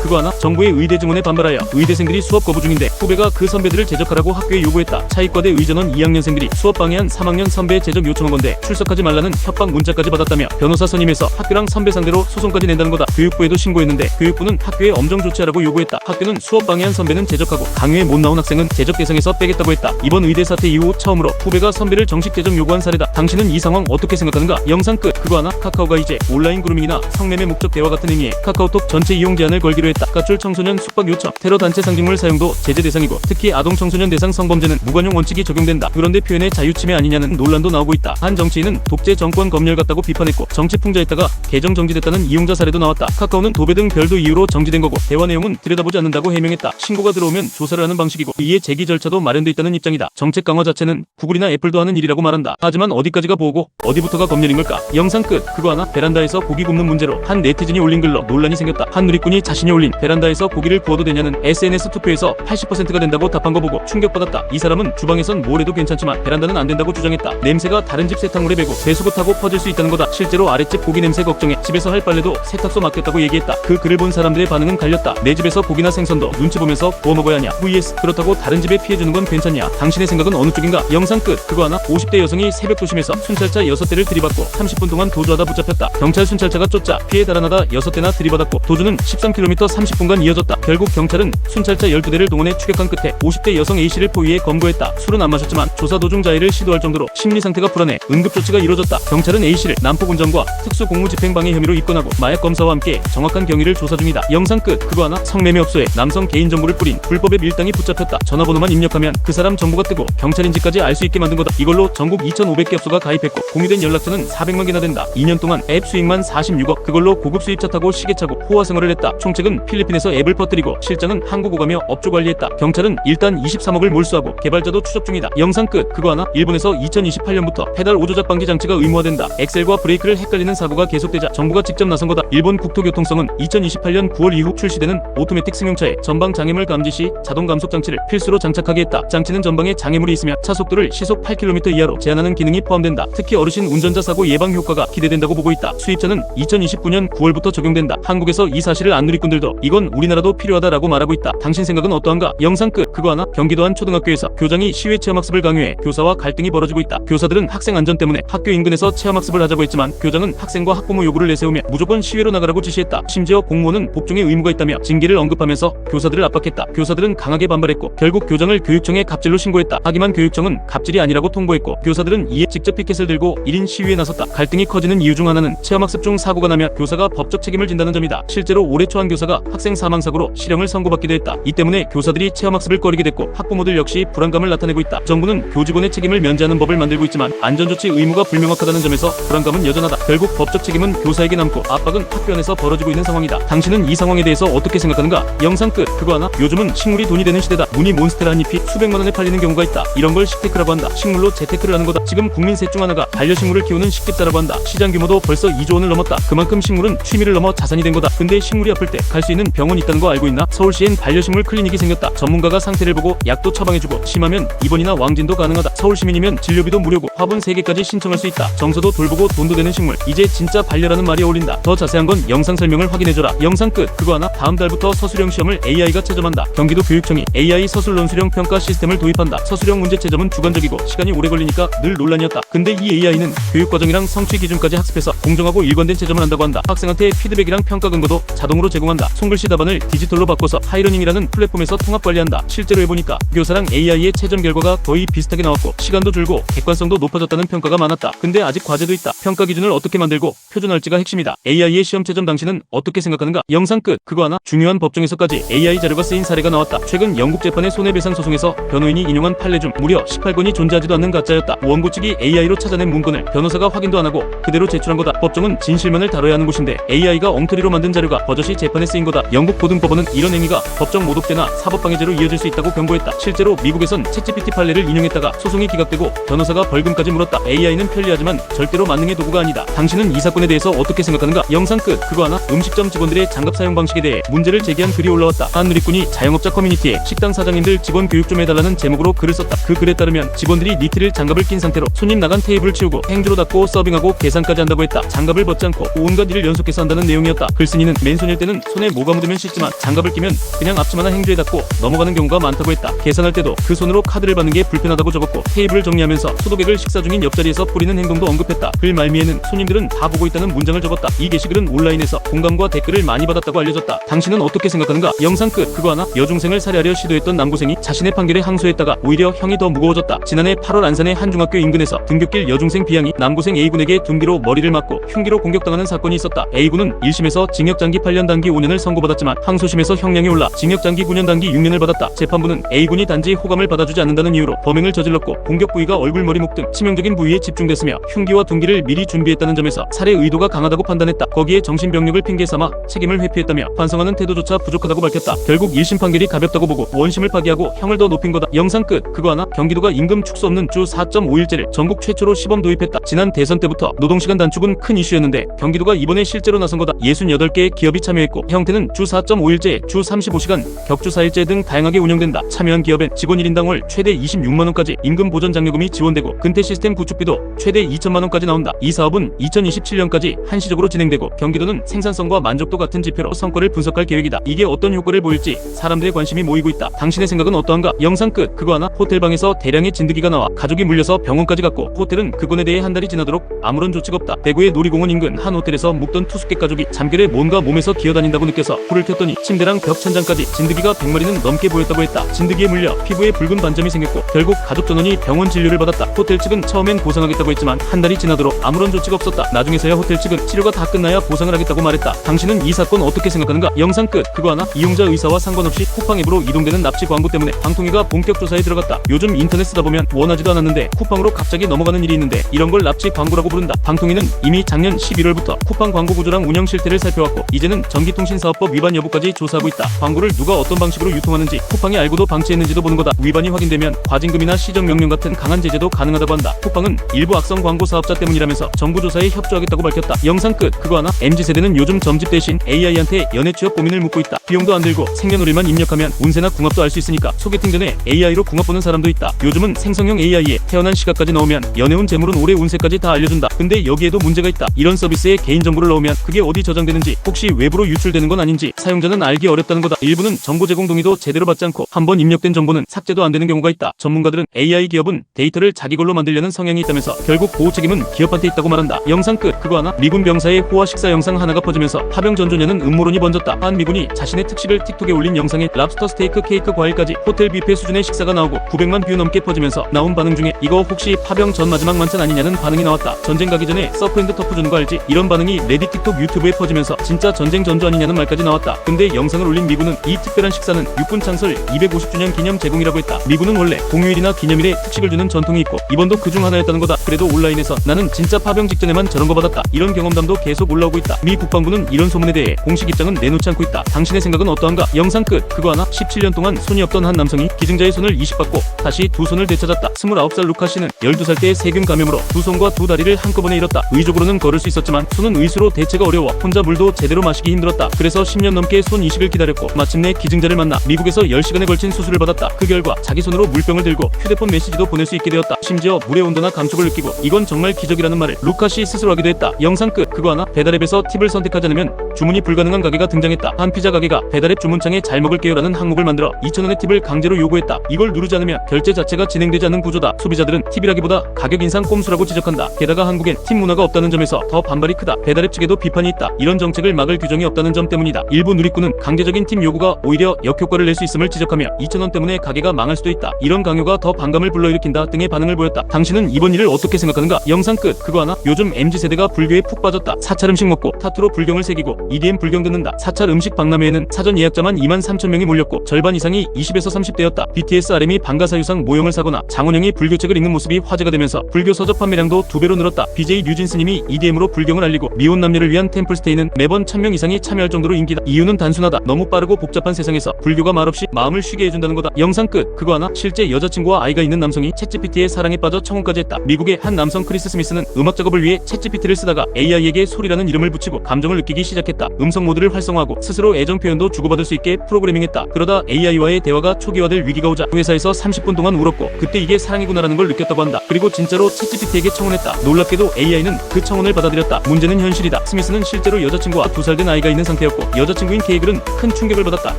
그거 하나? 정부의 의대 증원에 반발하여 의대생들이 수업 거부 중인데 후배가 그 선배들을 제적하라고 학교에 요구했다. 차의과대 의전원 2학년생들이 수업 방해한 3학년 선배 제적 요청한 건데 출석하지 말라는 협박 문자까지 받았다며 변호사 선임해서 학교랑 선배 상대로 소송까지 낸다는 거다. 교육부에도 신고했는데 교육부는 학교에 엄정 조치하라고 요구했다. 학교는 수업 방해한 선배는 제적하고 강요에 못 나온 학생은 제적 대상에서 빼겠다고 했다. 이번 의대 사태 이후 처음으로 후배가 선배를 정식 제적 요구한 사례다. 당신은 이 상황 어떻게 생각하는가? 영상 끝. 그거 하나? 카카오가 이제 온라인 그루밍이나 성매매 목적 대화 같은 의미의 카카오톡 전체 이용 제한을 걸기로 했다. 가출 청소년 숙박 요청, 테러 단체 상징물 사용도 제재 대상이고 특히 아동 청소년 대상 성범죄는 무관용 원칙이 적용된다. 그런데 표현의 자유 침해 아니냐는 논란도 나오고 있다. 한 정치인은 독재 정권 검열 같다고 비판했고 정치 풍자했다가 계정 정지됐다는 이용자 사례도 나왔다. 카카오는 도배 등 별도 이유로 정지된 거고 대화 내용은 들여다보지 않는다고 해명했다. 신고가 들어오면 조사를 하는 방식이고 이에 제기 절차도 마련돼 있다는 입장이다. 정책 강화 자체는 구글이나 애플도 하는 일이라고 말한다. 하지만 어디까지가 보호고 어디부터가 검열인 걸까? 영상 끝. 그거 하나? 베란다에서 고기 굽는 문제로 한 네티즌이 올린 글로 논란이 생겼다. 한 누리꾼이 자신이 올린 베란다에서 고기를 구워도 되냐는 SNS 투표에서 80%가 된다고 답한 거 보고 충격받았다. 이 사람은 주방에선 뭘 해도 괜찮지만 베란다는 안 된다고 주장했다. 냄새가 다른 집 세탁물에 배고 배수구 타고 퍼질 수 있다는 거다. 실제로 아랫집 고기 냄새 걱정해 집에서 할 빨래도 세탁소 맡겼다고 얘기했다. 그 글을 본 사람들의 반응은 갈렸다. 내 집에서 고기나 생선도 눈치 보면서 구워 먹어야 하냐? vs 그렇다고 다른 집에 피해 주는 건 괜찮냐? 당신의 생각은 어느 쪽인가? 영상 끝. 그거 하나? 50대 여성이 새벽 도심에서 순찰차 6대를 들이받고 30분 동안 도주하다 붙잡혔다. 경찰 순찰차가 쫓자 피해 달아나다 6대나 들이받았고 도주는 13km 30분간 이어졌다. 결국 경찰은 순찰차 12대를 동원해 추격한 끝에 50대 여성 A씨를 포위해 검거했다. 술은 안 마셨지만 조사 도중 자해를 시도할 정도로 심리 상태가 불안해 응급조치가 이뤄졌다. 경찰은 A씨를 난폭운전과 특수공무집행방해 혐의로 입건하고 마약 검사와 함께 정확한 경위를 조사 중이다. 영상 끝. 그거 하나? 성매매업소에 남성 개인정보를 뿌린 불법의 밀당이 붙잡혔다. 전화번호만 입력하면 그 사람 정보가 뜨고 경찰인지까지 알 수 있게 만든 거다. 이걸로 전국 2,500개 업소가 가입했고 공유된 연락처는 400만 개나 된다. 2년 동안 앱 수익만 46억. 그걸로 고급 수입차 타고 시계 차고 호화 생활을 했다. 총책은 필리핀에서 앱을 퍼뜨리고 실장은 한국 오가며 업주 관리했다. 경찰은 일단 23억을 몰수하고 개발자도 추적 중이다. 영상 끝. 그거 하나? 일본에서 2028년부터 페달 오조작 방지 장치가 의무화된다. 엑셀과 브레이크를 헷갈리는 사고가 계속되자 정부가 직접 나선 거다. 일본 국토교통성은 2028년 9월 이후 출시되는 오토매틱 승용차에 전방 장애물 감지 시 자동 감속 장치를 필수로 장착하게 했다. 장치는 전방에 장애물이 있으면 차 속도를 시속 8km 이하로 제한하는 기능이 포함된다. 특히 어르신 운전자 사고 예방 효과가 기대된다고 보고 있다. 수입차는 2029년 9월부터 적용된다. 한국에서 이 사실을 안 누리꾼들도 이건 우리나라도 필요하다라고 말하고 있다. 당신 생각은 어떠한가? 영상 끝. 그거 하나? 경기도 한 초등학교에서 교장이 시외 체험학습을 강요해 교사와 갈등이 벌어지고 있다. 교사들은 학생 안전 때문에 학교 인근에서 체험학습을 하자고 했지만 교장은 학생과 학부모 요구를 내세우며 무조건 시외로 나가라고 지시했다. 심지어 공무원은 복종의 의무가 있다며 징계를 언급하면서 교사들을 압박했다. 교사들은 강하게 반발했고 결국 교장을 교육청에 갑질로 신고했다. 하지만 교육청은 갑질이 아니라고 통보했고 교사들은 이에 직접 피켓을 들고 1인 시위에 나섰다. 갈등이 커지는 이유 중 하나는 체험학습 중 사고가 나면 교사가 법적 책임을 진다는 점이다. 실제로 올해 초 한 교사가 학생 사망사고로 실형을 선고받기도 했다. 이 때문에 교사들이 체험학습을 꺼리게 됐고 학부모들 역시 불안감을 나타내고 있다. 정부는 교직원의 책임을 면제하는 법을 만들고 있지만 안전조치 의무가 불명확하다는 점에서 불안감은 여전하다. 결국 법적 책임은 교사에게 남고 압박은 학교 안에서 벌어지고 있는 상황이다. 당신은 이 상황에 대해서 어떻게 생각하는가? 영상 끝. 그거 하나? 요즘은 식물이 돈이 되는 시대다. 무늬 몬스테라 한 잎이 수백만 원에 팔리는 경우가 있다. 이런 걸 식테크라고 한다. 식물로 재테크를 하는 거다. 지금 국민 셋 중 하나가 반려식물을 키우는 식집사라고 한다. 시장 규모도 벌써 2조 원을 넘었다. 그만큼 식물은 취미를 넘어 자산이 된 거다. 근데 식물이 아플 때 갈 수 있는 병원 있다는 거 알고 있나? 서울시엔 반려식물 클리닉이 생겼다. 전문가가 상태를 보고 약도 처방해주고 심하면 입원이나 왕진도 가능하다. 서울시민이면 진료비도 무료고 화분 3개까지 신청할 수 있다. 정서도 돌보고 돈도 되는 식물. 이제 진짜 반려라는 말이 어울린다. 더 자세한 건 영상 설명을 확인해줘라. 영상 끝. 그거 하나? 다음 달부터 서술형 시험을 AI가 채점한다. 경기도 교육청이 AI 서술 논술형 평가 시스템을 도입한다. 서술형 문제 채점은 주관적이고 시간이 오래 걸리니까 늘 논란이었다. 근데 이 AI는 교육과정이랑 성취 기준까지 학습해서 공정하고 일관된 채점을 한다고 한다. 학생한테 피드백이랑 평가 근거도 자동으로 제공한다. 손글씨 답안을 디지털로 바꿔서 하이러닝이라는 플랫폼에서 통합 관리한다. 실제로 해보니까 교사랑 AI의 채점 결과가 거의 비슷하게 나왔고 시간도 줄고 객관성도 높아졌다는 평가가 많았다. 근데 아직 과제도 있다. 평가 기준을 어떻게 만들고 표준할지가 핵심이다. AI의 시험 채점 당신은 어떻게 생각하는가? 영상 끝. 그거 하나? 중요한 법정에서까지 AI 자료가 쓰인 사례가 나왔다. 최근 영국 재판의 손해배상 소송에서 변호인이 인용한 판례 중 무려 18건이 존재하지도 않는 가짜였다. 원고 측이 AI로 찾아낸 문건을 변호사가 확인도 안 하고 그대로 제출한 거다. 법정은 진실만을 다뤄야 하는 곳인데 AI가 엉터리로 만든 자료가 버젓이 재판에 쓰인 거다. 영국 고등법원은 이런 행위가 법정 모독죄나 사법방해죄로 이어질 수 있다고 경고했다. 실제로 미국에선 챗GPT 판례를 인용했다가 소송이 기각되고 변호사가 벌금까지 물었다. AI는 편리하지만 절대로 만능의 도구가 아니다. 당신은 이 사건에 대해서 어떻게 생각하는가? 영상 끝. 그거 하나? 음식점 직원들의 장갑 사용 방식에 대해 문제를 제기한 글이 올라왔다. 한 누리꾼이 자영업자 커뮤니티에 식당 사장님들 직원 교육 좀 해달라는 제목으로 글을 썼다. 그 글에 따르면 직원들이 니트를 장갑을 낀 상태로 손님 나간 테이블을 치우고 행주로 닦고 서빙하고 계산까지 한다고 했다. 장갑을 벗지 않고 온갖 일을 연속해서 한다는 내용이었다. 글쓴이는 맨손일 때는 손에 뭐가 묻으면 씻지만 장갑을 끼면 그냥 앞치마나 행주에 닦고 넘어가는 경우가 많다고 했다. 계산할 때도 그 손으로 카드를 받는 게 불편하다고 적었고 테이블을 정리하면서 소독액을 식사 중인 옆자리에서 뿌리는 행동도 언급했다. 글 말미에는 손님들은 다 보고 있다는 문장을 적었다. 이 게시글은 온라인에서 공감과 댓글을 많이 받았다고 알려졌다. 당신은 어떻게 생각하는가? 영상 끝. 그거 하나? 여중생을 살해하려 시도했던 남고생이 자신의 판결에 항소했다가 오히려 형이 더 무거워졌다. 지난해 8월 안산의 한 중학교 인근에서 등굣길 여중생 B양이 남고생 A군에게 둔기로 머리를 맞고 흉기로 공격당하는 사건이 있었다. A군은 1심에서 징역장기 8년 단기 5년을 선고받았지만 항소심에서 형량이 올라 징역장기 9년 단기 6년을 받았다. 재판부는 A군이 단지 호감을 받아주지 않는다는 이유로 범행을 저질렀고 공격 부위가 얼굴, 머리, 목 등 치명적인 부위에 집중됐으며 흉기와 둔기를 미리 준비했다는 점에서 살해 의도가 강하다고 판단했다. 거기에 정신병력을 핑계 삼아 책임을 회피했다며 반성하는 태도조차 부족하다고 밝혔다. 결국 1심 판결이 가볍다고 보고 원심을 파기하고 형을 더 높인 거다. 영상 끝. 그거 하나? 경기도가 임금 축소 없는 주 4.5일제를 전국 최초로 시범 도입했다. 지난 대선 때부터 노동시간 단축은 큰 이슈였는데 경기도가 이번에 실제로 나선 거다. 68개의 기업이 참여했고 형태는 주 4.5일제, 주 35시간, 격주 4일제 등 다양하게 운영된다. 참여한 기업엔 직원 1인당 월 최대 26만원까지 임금 보전 장려금이 지원되고 근태 시스템 구축비도 최대 2천만원까지 나온다. 이 사업은 2027년까지 한시적으로 진행되고 경기도는 생산성과 만족도 같은 지표로 성과를 분석할 계획이다. 이게 어떤 효과를 보일지 사람들의 관심이 모이고 있다. 당신의 생각은 어떠한가? 영상 끝. 그거 하나? 호텔방에서 대량의 진드기가 나와 가족이 물려서 병원까지 갔고 호텔은 그 건에 대해 한 달이 지나도록 아무런 조치가 없다. 대구의 놀이공원 인근 한 호텔에서 묵던 투숙객 가족이 잠결에 뭔가 몸에서 기어다닌다고 느껴서 불을 켰더니 침대랑 벽 천장까지 진드기가 100마리는 넘게 보였다고 했다. 진드기에 물려 피부에 붉은 반점이 생겼고 결국 가족 전원이 병원 진료를 받았다. 호텔 측은 처음엔 보상하겠다고 했지만 한 달이 지나도록 아무런 조치가 없었다. 나중에서야 호텔 측은 치료가 다 끝나야 보상을 하겠다고 말했다. 당신은 이 사건 어떻게 생각하는가? 영상 끝. 그거 하나? 이용자 의사와 상관없이 쿠팡 앱으로 이동되는 납치 광고 때문에 방통위가 본격 조사에 들어갔다. 요즘 인터넷 쓰다 보면 원하지도 않았는데 쿠팡으로 갑자기 넘어가는 일이 있는데 이런 걸 납치 광고라고 부른다. 방통위는 이미 작년 11월부터 쿠팡 광고 구조랑 운영 실태를 살펴왔고 이제는 전기통신사업법 위반 여부까지 조사하고 있다. 광고를 누가 어떤 방식으로 유통하는지 쿠팡이 알고도 방치했는지도 보는 거다. 위반이 확인되면 과징금이나 시정명령 같은 강한 제재도 가능하다고 한다. 쿠팡은 일부 악성 광고 사업자 때문이라면서 정부 조사에 협조하겠다고 밝혔다. 영상 끝. 그거 하나? MZ세대는 요즘 점집 대신 AI한테 연애 취업 고민을 묻고 있다. 비용도 안 들고 생년월일만 입력하면 운세나 궁합도 알 수 있으니까 소개팅 전에 AI로 궁합 보는 사람도 있다. 요즘은 생성형 AI에 태어난 시각까지 넣으면 연애운, 재물운, 올해 운세까지 다 알려준다. 근데 여기에도 문제가 있다. 이런 서비스에 개인정보를 넣으면 그게 어디 저장되는지 혹시 외부로 유출되는 건 아닌지 사용자는 알기 어렵다는 거다. 일부는 정보 제공 동의도 제대로 받지 않고 한번 입력된 정보는 삭제도 안 되는 경우가 있다. 전문가들은 AI 기업은 데이터를 자기 걸로 만들려는 성향이 있다면서 결국 보호 책임은 기업한테 있다고 말한다. 영상 끝. 그거 하나? 미군 병사의 호화 식사 영상 하나가 퍼지면서 파병 전조냐는 음모론이 번졌다. 한 미군이 자신의 특식을 틱톡에 올린 영상에 랍스터 스테이크 케이크 과일까지 호텔 뷔페 수준의 식사가 나오고 900만 뷰 넘게 퍼지면서 나온 반응 중에 이거 혹시 파병 전 마지막 만찬 아니냐는 반응이 나왔다. 전쟁 가기 전에 서프앤드 터프 주는 거 알지? 이런 반응이 레딧, 틱톡, 유튜브에 퍼지면서 진짜 전쟁 전조 아니냐는 말까지 나왔다. 근데 영상을 올린 미군은 이 특별한 식사는 육군 창설 250주년 기념 제공이라고 했다. 미군은 원래 공휴일이나 기념일에 특식을 주는 전통이 있고 이번도 그중 하나였다는 거다. 그래도 온라인에서 나는 진짜 파병 직전에만 저런 거 받았다. 이런 경험담도 계속 올라오고 있다. 미 국방부는 이런 소문에 대해 공식 입장은 내놓지 않고 있다. 당신의 생각은 어떠한가? 영상 끝. 그거 하나 17년 동안 손이 없던 한 남성이 기증자의 손을 이식받고 다시 두 손을 되찾았다. 29살 루카 씨는 12살 때 세균 감염으로 두 손과 두 다리를 한꺼번에 잃었다. 의족으로는 걸을 수 있었지만 손은 의수로 대체가 어려워 혼자 물도 제대로 마시기 힘들었다. 그래서 10년 넘게 손 이식을 기다렸고 마침내 기증자를 만나 미국에서 10시간에 걸친 수술을 받았다. 그 결과 자기 손으로 물병을 들고 휴대폰 메시지도 보낼 수 있게 되었다. 심지어 물의 온도나 감촉을 느끼고 이건 정말 기적이라는 말을 루카 씨 스스로 하기도 했다. 영상 끝. 그거 하나 배달앱에서 팁을 선택하지 않으면 주문이 불가능한 가게가 등장했다. 한 피자 가게가 배달앱 주문창에 잘 먹을게요라는 항목을 만들어 2,000원의 팁을 강제로 요구했다. 이걸 누르지 않으면 결제 자체가 진행되지 않는 구조다. 소비자들은 팁이라기보다 가격 인상 꼼수라고 지적한다. 게다가 한국엔 팁 문화가 없다는 점에서 더 반발이 크다. 배달앱 측에도 비판이 있다. 이런 정책을 막을 규정이 없다는 점 때문이다. 일부 누리꾼은 강제적인 팁 요구가 오히려 역효과를 낼 수 있음을 지적하며 2,000원 때문에 가게가 망할 수도 있다. 이런 강요가 더 반감을 불러일으킨다 등의 반응을 보였다. 당신은 이번 일을 어떻게 생각하는가? 영상 끝. 그거 하나 요즘 MZ세대가 불교에 푹 빠졌다. 사찰 음식 먹고 타투로 불경을 새기고 EDM 불경 듣는다. 사찰 음식 박람회에는 사전 예약자만 23,000명이 몰렸고 절반 이상이 20에서 30대였다. BTS RM이 방가사유상 모형을 사거나 장원영이 불교책을 읽는 모습이 화제가 되면서 불교 서적 판매량도 2배로 늘었다. BJ 류진 스님이 EDM으로 불경을 알리고 미혼 남녀를 위한 템플스테이는 매번 1,000명 이상이 참여할 정도로 인기다. 이유는 단순하다. 너무 빠르고 복잡한 세상에서 불교가 말없이 마음을 쉬게 해준다는 거다. 영상 끝. 그거 하나 실제 여자친구와 아이가 있는 남성이 챗GPT의 사랑에 빠져 청혼까지 했다. 미국의 한 남성 크리스 스미스는 음악 작업을 위해 챗GPT를 쓰다가 AI에게 소리라는 이름을 붙이고 감정을 느끼기 시작했다. 음성 모드를 활성화하고 스스로 애정 표현도 주고받을 수 있게 프로그래밍했다. 그러다 AI와의 대화가 초기화될 위기가 오자 회사에서 30분 동안 울었고 그때 이게 사랑이구나라는 걸 느꼈다고 한다. 그리고 진짜로 챗GPT에게 청혼했다. 놀랍게도 AI는 그 청혼을 받아들였다. 문제는 현실이다. 스미스는 실제로 여자친구와 2살 된 아이가 있는 상태였고 여자친구인 케이글은 큰 충격을 받았다.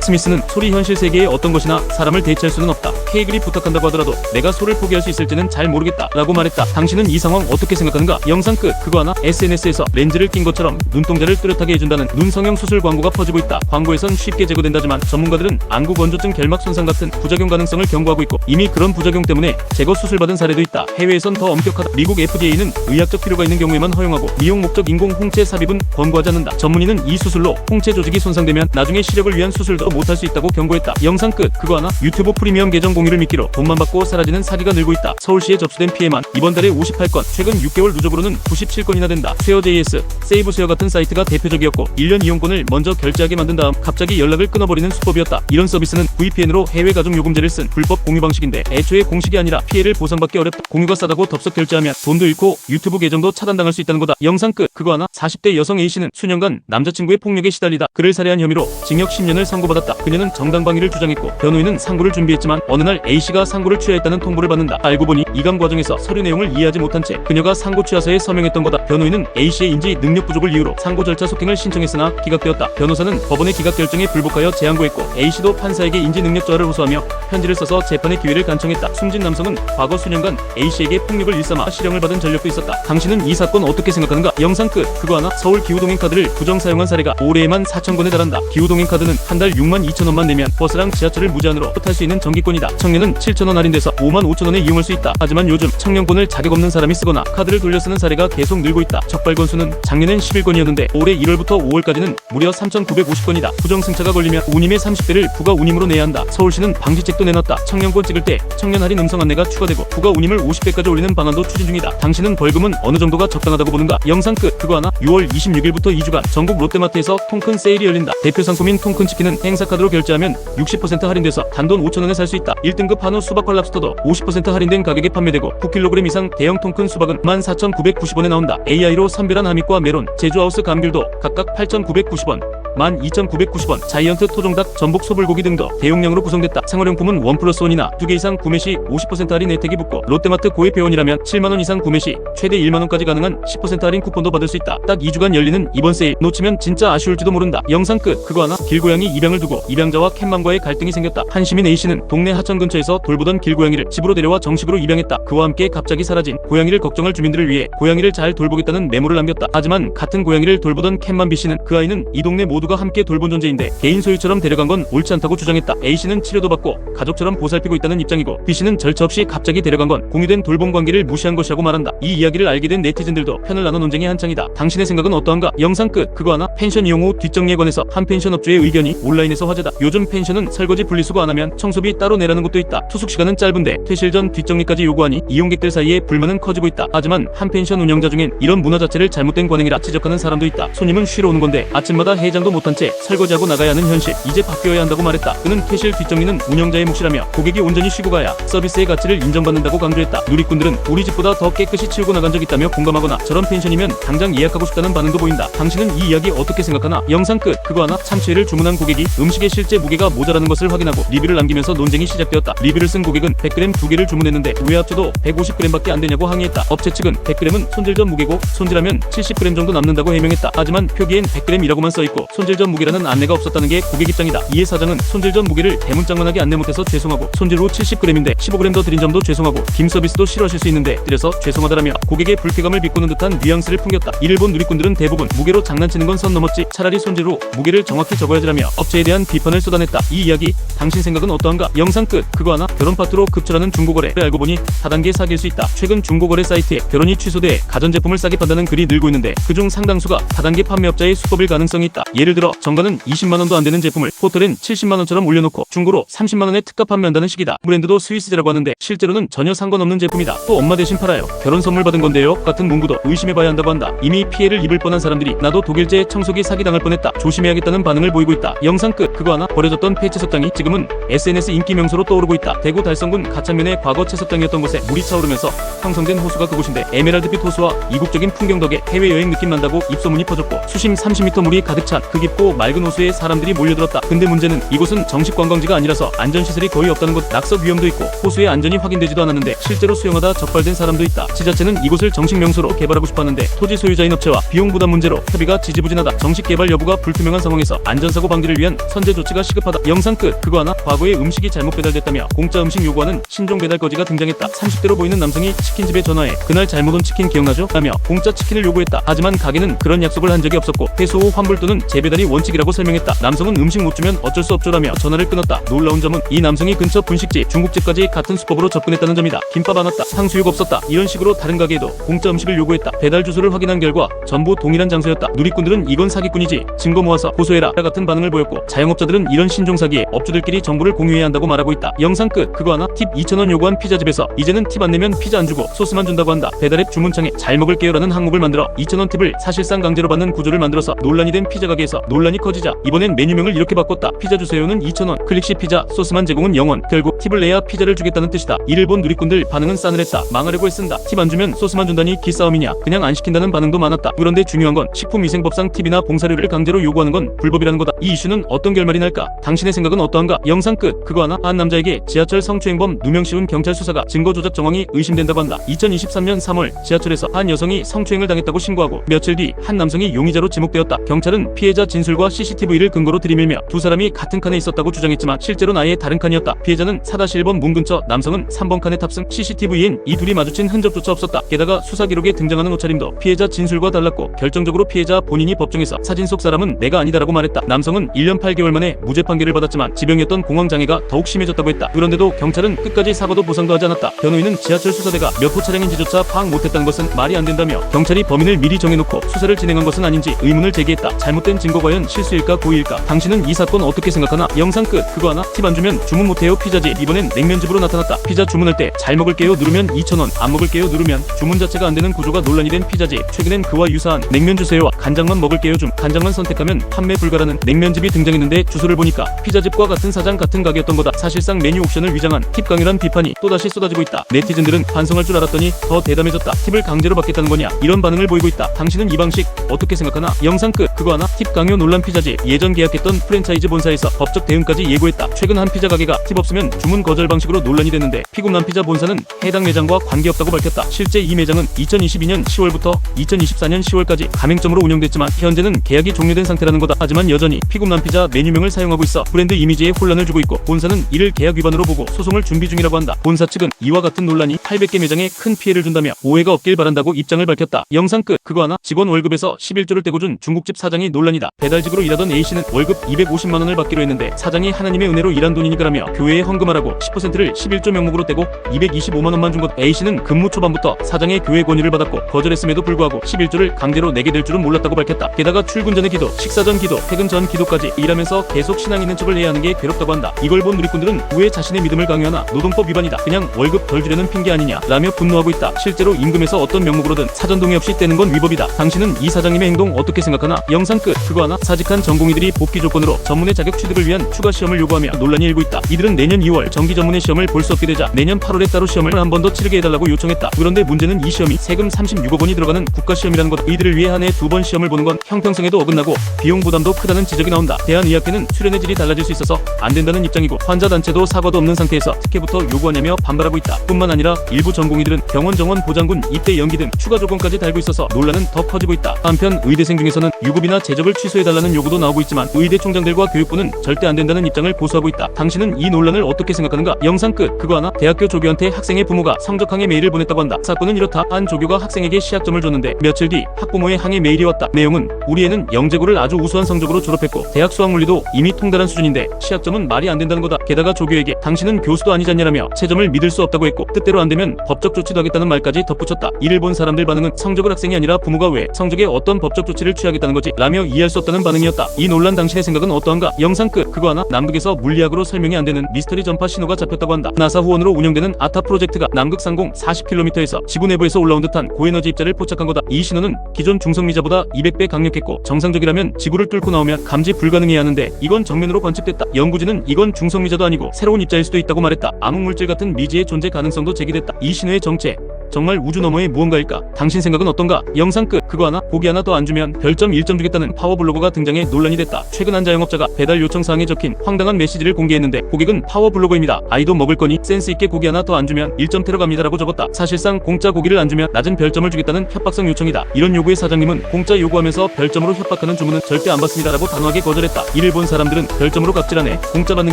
스미스는 소리 현실 세계의 어떤 것이나 사람을 대체할 수는 없다. 케이글이 부탁한다고 하더라도 내가 소를 포기할 수 있을지는 잘 모르겠다 라고 말했다. 당신은 이 상황 어떻게 생각하는가? 영상 끝. 그거 하나 SNS에서 렌즈를 낀 것처럼 눈동자를 뚜렷하게 해준다는 눈성형 수술 광고가 퍼지고 있다. 광고에선 쉽게 제거된다지만 전문가들은 안구 건조증 결막 손상 같은 부작용 가능성을 경고하고 있고 이미 그런 부작용 때문에 제거 수술받은 사례도 있다. 해외에선 더 엄격하다. 미국 FDA는 의학적 필요가 있는 경우에만 허용하고 미용 목적 인공 홍채 삽입은 권고하지 않는다. 전문의는 이 수술로 홍채 조직이 손상되면 나중에 시력을 위한 수술도 못할 수 있다고 경고했다. 영상 끝. 그거 하나 유튜브 프리미엄 계정 공유를 미끼로 돈만 받고 사라지는 사기가 늘고 있다. 서울시에 접수된 피해만 이번 달에 58건, 최근 6개월 누적으로는 97건이나 된다. 쇠어JS, 세이브스웨어 같은 사이트가 대표적이었고 1년 이용권을 먼저 결제하게 만든 다음 갑자기 연락을 끊어버리는 수법이었다. 이런 서비스는 VPN으로 해외 가족 요금제를 쓴 불법 공유 방식인데 애초에 공식이 아니라 피해를 보상받기 어렵다. 공유가 싸다고 덥석 결제하면 돈도 잃고 유튜브 계정도 차단당할 수 있다는 거다. 영상 끝. 그거 하나 40대 여성 A씨는 수년간 남자친구의 폭력에 시달리다 그를 살해한 혐의로 징역 10년을 선고받았다. 그녀는 정당방위를 주장했고 변호인은 상고를 준비했지만 어느 날 A씨가 상고를 취하했다는 통보를 받는다. 알고 보니 이감 과정에서 서류 내용을 이해하지 못한 채 그녀가 상고 취하서에 서명했던 거다. 변호인은 A씨의 인지 능력 부족을 이유로 상고 절차 속행을 신청했으나 기각되었다. 변호사는 법원의 기각 결정에 불복하여 재항고했고 A씨도 판사에게 인지 능력 저하를 호소하며 편지를 써서 재판의 기회를 간청했다. 숨진 남성은 과거 수년간 A씨에게 폭력을 일삼아 실형을 받은 전력도 있었다. 당신은 이 사건 어떻게 생각하는가? 영상 끝. 그거 하나 서울 기후동행 카드를 부정 사용한 사례가 올해에만 4,000건에 달한다. 기후동행 카드는 한 달 62,000원만 내면 버스랑 지하철을 무제한으로 탈 수 있는 정기권이다. 청년은 7,000원 할인돼서 55,000원에 이용할 수 있다. 하지만 요즘 청년권을 자격 없는 사람이 쓰거나 카드를 돌려 쓰는 사례가 계속 늘고 있다. 적발 건수는 작년엔 11건이었는데 올해 1월부터 5월까지는 무려 3,950건이다. 부정 승차가 걸리면 운임의 30배를 부가 운임으로 내야 한다. 서울시는 방지책도 내놨다. 청년권 찍을 때 청년 할인 음성 안내가 추가되고 부가 운임을 50배까지 올리는 방안도 추진 중이다. 당신은 벌금은 어느 정도가 적당하다고 보는가? 영상 끝. 그거 하나 6월 26일부터 2주간 전국 롯데마트에서 통큰 세일이 열린다. 대표 상품인 통큰 치킨은 행사카드로 결제하면 60% 할인돼서 단돈 5,000원에 살 수 있다. 1등급 한우 수박과 랍스터도 50% 할인된 가격에 판매되고 9kg 이상 대형 통큰 수박은 14,990원에 나온다. AI로 선별한 하믹과 메론, 제주하우스 감귤도 각각 8,990원, 12,990원, 자이언트 토종닭, 전복 소불고기 등도 대용량으로 구성됐다. 생활용품은 1+1이나 2개 이상 구매 시 50% 할인 혜택이 붙고 롯데마트 고액 회원이라면 7만원 이상 구매 시 최대 1만원까지 가능한 10% 할인 쿠폰도 받을 수 있다. 딱 2주간 열리는 이번 세일 놓치면 진짜 아쉬울지도 모른다. 영상 끝. 그거 하나 길고양이 입양을 두고 입양자와 캣맘과의 갈등이 생겼다. 한 시민 A씨는 동네 하천 근처에서 돌보던 길고양이를 집으로 데려와 정식으로 입양했다. 그와 함께 갑자기 사라진 고양이를 걱정할 주민들을 위해 고양이를 잘 돌보겠다는 메모를 남겼다. 하지만 같은 고양이를 돌보던 캣맘 B씨는 그 아이는 이 동네 모두 모두가 함께 돌본 존재인데 개인 소유처럼 데려간 건 옳지 않다고 주장했다. A씨는 치료도 받고 가족처럼 보살피고 있다는 입장이고 B씨는 절차 없이 갑자기 데려간 건 공유된 돌봄 관계를 무시한 것이라고 말한다. 이 이야기를 알게 된 네티즌들도 편을 나눠 논쟁이 한창이다. 당신의 생각은 어떠한가? 영상 끝. 그거 하나? 펜션 이용 후 뒷정리에 관해서 한 펜션 업주의 의견이 온라인에서 화제다. 요즘 펜션은 설거지 분리수거 안 하면 청소비 따로 내라는 곳도 있다. 투숙 시간은 짧은데 퇴실 전 뒷정리까지 요구하니 이용객들 사이에 불만은 커지고 있다. 하지만 한 펜션 운영자 중엔 이런 문화 자체를 잘못된 관행이라 지적하는 사람도 있다. 손님은 쉬러 오는 건데 아침마다 해장도 못한 채 설거지하고 나가야 하는 현실, 이제 바뀌어야 한다고 말했다. 그는 퇴실 뒷정리는 운영자의 몫이라며 고객이 온전히 쉬고 가야 서비스의 가치를 인정받는다고 강조했다. 누리꾼들은 우리 집보다 더 깨끗이 치우고 나간 적 있다며 공감하거나 저런 펜션이면 당장 예약하고 싶다는 반응도 보인다. 당신은 이 이야기 어떻게 생각하나? 영상 끝. 그거 하나? 참치회를 주문한 고객이 음식의 실제 무게가 모자라는 것을 확인하고 리뷰를 남기면서 논쟁이 시작되었다. 리뷰를 쓴 고객은 100g 2개를 주문했는데 왜 합쳐도 150g밖에 안 되냐고 항의했다. 업체 측은 100g은 손질 전 무게고 손질하면 70g 정도 남는다고 해명했다. 하지만 표기엔 100g이라고만 써있고 손질 전 무게라는 안내가 없었다는 게 고객 입장이다. 이에 사장은 손질 전 무게를 대문짝만하게 안내 못해서 죄송하고 손질 후 70g인데 15g 더 드린 점도 죄송하고 김 서비스도 싫어하실 수 있는데 드려서 죄송하다라며 고객의 불쾌감을 비꼬는 듯한 뉘앙스를 풍겼다. 이를 본 누리꾼들은 대부분 무게로 장난치는 건 선 넘었지, 차라리 손질 후 무게를 정확히 적어야지라며 업체에 대한 비판을 쏟아냈다. 이 이야기 당신 생각은 어떠한가? 영상 끝. 그거 하나? 결혼 파트로 급철하는 중고거래. 알고 보니 다단계 사귈 수 있다. 최근 중고거래 사이트에 결혼이 취소돼 가전제품을 싸게 판다는 글이 늘고 있는데 그중 상당수가 다단계 판매업자의 수법일 가능성이 있다. 예를 들어 정가는 20만원도 안 되는 제품을 포털엔 70만원처럼 올려놓고 중고로 30만원에 특가 판매한다는 식이다. 브랜드도 스위스제라고 하는데 실제로는 전혀 상관없는 제품이다. 또 엄마 대신 팔아요. 결혼 선물 받은 건데요 같은 문구도 의심해봐야 한다고 한다. 이미 피해를 입을 뻔한 사람들이 나도 독일제 청소기 사기당할 뻔했다, 조심해야겠다는 반응을 보이고 있다. 영상 끝. 그거 하나? 버려졌던 폐 채석장이 지금은 SNS 인기 명소로 떠오르고 있다. 대구 달성군 가창면의 과거 채석장이었던 곳에 물이 차오르면서 형성된 호수가 그곳인데 에메랄드빛 호수와 이국적인 풍경 덕에 해외여행 느낌 난다고 입소문이 퍼졌고 수심 30m 물이 가득 찬 그 깊고 맑은 호수에 사람들이 몰려들었다. 근데 문제는 이곳은 정식 관광지가 아니라서 안전시설이 거의 없다는 것, 낙석 위험도 있고 호수의 안전이 확인되지도 않았는데 실제로 수영하다 적발된 사람도 있다. 지자체는 이곳을 정식 명소로 개발하고 싶었는데 토지 소유자인 업체와 비용 부담 문제로 협의가 지지부진하다. 정식 개발 여부가 불투명한 상황에서 안전사고 방지를 위한 선제 조치가 시급하다. 영상 끝. 그거 하나? 과거에 음식이 잘못 배달됐다며 공짜 음식 요구하는 신종 배달 거지가 등장했다. 30대로 보이는 남성이 치킨집에 전화해 그날 잘못 온 치킨 기억나죠? 라며 공짜 치킨을 요구했다. 하지만 가게는 그런 약속을 한 적이 없었고 회수 후 환불 또는 재배달이 원칙이라고 설명했다. 남성은 음식 못 주면 어쩔 수 없죠라며 전화를 끊었다. 놀라운 점은 이 남성이 근처 분식집, 중국집까지 같은 수법으로 접근했다는 점이다. 김밥 안 왔다, 탕수육 없었다, 이런 식으로 다른 가게에도 공짜 음식을 요구했다. 배달 주소를 확인한 결과 전부 동일한 장소였다. 누리꾼들은 이건 사기꾼이지, 증거 모아서 고소해라 같은 반응을 보였고 자영업자들은 이런 신종 사기에 업주들끼리 정보를 공유해야 한다고 말하고 있다. 영상 끝. 그거 하나? 팁 2,000원 요구한 피자집에서 이제는 팁 안 내면 피자 안 주고 소스만 준다고 한다. 배달앱 주문창에 잘 먹을게요라는 항목을 만들어 2,000원 팁을 사실상 강제로 받는 구조를 만들어서 논란이 된 피자 가게에서 논란이 커지자 이번엔 메뉴명을 이렇게 바꿨다. 피자 주세요는 2,000원, 클릭시 피자, 소스만 제공은 0원. 결국 팁을 내야 피자를 주겠다는 뜻이다. 이를 본 누리꾼들 반응은 싸늘했다. 망하려고 애쓴다, 팁 안 주면 소스만 준다니 기싸움이냐, 그냥 안 시킨다는 반응도 많았다. 그런데 중요한 건 식품위생법상 팁이나 봉사료를 강제로 요구하는 건 불법이라는 거다. 이 이슈는 어떤 결말이 날까? 당신의 생각은 어떠한가? 영상 끝. 그거 하나? 한 남자에게 지하철 성추행범 누명 씌운 경찰 수사가 증거 조작 정황이 의심된다고 한다. 2023년 3월 지하철에서 한 여성이 성추행을 당했다고 신고하고 며칠 뒤 한 남성이 용의자로 지목되었다. 경찰은 피해자 진술과 CCTV를 근거로 들이밀며 두 사람이 같은 칸에 있었다고 주장했지만 실제로는 아예 다른 칸이었다. 피해자는 4-1번 문 근처, 남성은 3번 칸에 탑승. CCTV엔 이 둘이 마주친 흔적조차 없었다. 게다가 수사 기록에 등장하는 옷차림도 피해자 진술과 달랐고 결정적으로 피해자 본인이 법정에서 사진 속 사람은 내가 아니다라고 말했다. 남성은 1년 8개월 만에 무죄 판결을 받았지만 지병이었던 공황장애가 더욱 심해졌다고 했다. 그런데도 경찰은 끝까지 사과도 보상도 하지 않았다. 변호인은 지하철 수사대가 몇 호 차량인지조차 파악 못했다는 것은 말이 안 된다며 경찰이 범인을 미리 정해놓고 수사를 진행한 것은 아닌지 의문을 제기했다. 잘못된 증거 과연 실수일까 고의일까? 당신은 이 사건 어떻게 생각하나? 영상 끝. 그거 하나? 팁 안 주면 주문 못해요 피자집. 이번엔 냉면집으로 나타났다. 피자 주문할 때 잘 먹을게요 누르면 2,000원, 안 먹을게요 누르면 주문 자체가 안 되는 구조가 논란이 된 피자집. 최근엔 그와 유사한 냉면 주세요와 간장만 먹을게요 중 간장만 선택하면 판매 불가라는 냉면집이 등장했는데 주소를 보니까 피자집과 같은 사장 같은 가게였던 거다. 사실상 메뉴 옵션을 위장한 팁 강요란 비판이 또다시 쏟아지고 있다. 네티즌들은 반성할 줄 알았더니 더 대담해졌다. 팁을 강제로 받겠다는 거냐, 이런 반응을 보이고 있다. 당신은 이 방식 어떻게 생각하나? 영상 끝. 그거 하나? 팁 강요 논란 피자집. 예전 계약했던 프랜차이즈 본사에서 법적 대응까지 예고했다. 최근 한 피자 가게가 팁 없으면 주문 거절 방식으로 논란이 됐는데 피굽난 피자 본사는 해당 매장과 관계없다고 밝혔다. 실제 이 매장은 2022년 10월부터 2024년 10월까지 가맹점으로 운영됐지만 현재는 계약이 종료된 상태라는 거다. 하지만 여전히 피굽난 피자 메뉴명을 사용하고 있어 브랜드 이미지에 혼란을 주고 있고 본사는 이를 계약 위반으로 보고 소송을 준비 중이라고 한다. 본사 측은 이와 같은 논란이 800개 매장에 큰 피해를 준다며 오해가 없길 바란다고 입장을 밝혔다. 영상 끝. 그거 하나? 직원 월급에서 11조를 떼고 준 중국집 사장이 논란이다. 배달직으로 일하던 A씨는 월급 250만원을 받기로 했는데 사장이 하나님의 은혜로 일한 돈이니까라며 교회에 헌금하라고 10%를 11조 명목으로 떼고 225만원만 준 것. A씨는 근무 초반부터 사장의 교회 권유를 받았고 거절했음에도 불구하고 11조를 강제로 내게 될 줄은 몰랐다고 밝혔다. 게다가 출근 전의 기도, 식사 전 기도, 퇴근 전 기도까지 일하면서 계속 신앙 있는 척을 해야 하는 게 괴롭다고 한다. 이걸 본 누리꾼들은 왜 자신의 믿음을 강요하나, 노동법 위반이다, 그냥 월급 덜 주려는 핑계 아니냐 라며 분노하고 있다. 실제로 임금에서 어떤 명목으로든 사전 동의 없이 떼는 건 위법이다. 당신은 이 사장님의 행동 어떻게 생각하나? 영상 끝. 그거 하나? 사직한 전공의들이 복귀 조건으로 전문의 자격 취득을 위한 추가 시험을 요구하며 논란이 일고 있다. 이들은 내년 2월 정기 전문의 시험을 볼 수 없게 되자 내년 8월에 따로 시험을 한 번 더 치르게 해달라고 요청했다. 그런데 문제는 이 시험이 세금 36억 원이 들어가는 국가시험이라는 것. 이들을 위해 한 해 2번 시험을 보는 건 형평성에도 어긋나고 비용 부담도 크다는 지적이 나온다. 대한의학회는 수련의 질이 달라질 수 있어서 안 된다는 입장이고 환자 단체도 사과도 없는 상태에서 특혜부터 요구하냐며 반발하고 있다. 뿐만 아니라 일부 전공의들은 병원 정원 보장군 입대 연기 등 추가 조건까지 달고 있어서 논란은 더 커지고 있다. 한편 의대생 중에서는 유급이나 재적을 취소해달라는 요구도 나오고 있지만 의대 총장들과 교육부는 절대 안 된다는 입장을 고수하고 있다. 당신은 이 논란을 어떻게 생각하는가? 영상 끝. 그거 하나? 대학교 조교한테 학생의 부모가 성적 항해 메일을 보냈다고 한다. 사건은 이렇다. 한 조교가 학생에게 시학점을 줬는데 며칠 뒤 학부모의 항해 메일이 왔다. 내용은 우리 애는 영재고를 아주 우수한 성적으로 졸업했고 대학 수학물리도 이미 통달한 수준인데 시학점은 말이 안 된다는 거다. 게다가 조교에게 당신은 교수도 아니잖냐라며 채점을 믿을 수 없다고 했고 뜻대로 안 되면 법적 조치도 하겠다는 말까지 덧붙였다. 이를 본 사람들 반응은 성적을 학생이 아니라 부모가 왜 성적에 어떤 법적 조치를 취하겠다는 거지? 라며 이해할 수 없다는 반응이었다. 이 논란 당신의 생각은 어떠한가? 영상 끝. 그거 하나? 남극에서 물리학으로 설명이 안 되는 미스터리 전파 신호가 잡혔다고 한다. 나사 후원으로 운영되는 아타 프로젝트가 남극 상공 40km에서 지구 내부에서 올라온 듯한 고에너지 입자를 포착한 거다. 이 신호는 기존 중성미자보다 200배 강력했고 정상적이라면 지구를 뚫고 나오면 감지 불가능해야 하는데 이건 정면으로 관측됐다. 연구진은 이건 중성미자도 아니고 새로운 입자일 수도 있다고 말했다. 암흑물질 같은 미지의 존재 가능성도 제기됐다. 이 신호의 정체 정말 우주 너머의 무언가일까? 당신 생각은 어떤가? 영상 끝. 그거 하나? 고기 하나 더 안 주면 별점 1점 주겠다는 파워블로거가 등장해 논란이 됐다. 최근 한 자영업자가 배달 요청 사항에 적힌 황당한 메시지를 공개했는데 고객은 파워블로거입니다. 아이도 먹을 거니 센스 있게 고기 하나 더 안 주면 1점 테러 갑니다라고 적었다. 사실상 공짜 고기를 안 주면 낮은 별점을 주겠다는 협박성 요청이다. 이런 요구에 사장님은 공짜 요구하면서 별점으로 협박하는 주문은 절대 안 받습니다라고 단호하게 거절했다. 이를 본 사람들은 별점으로 갑질하네, 공짜 받는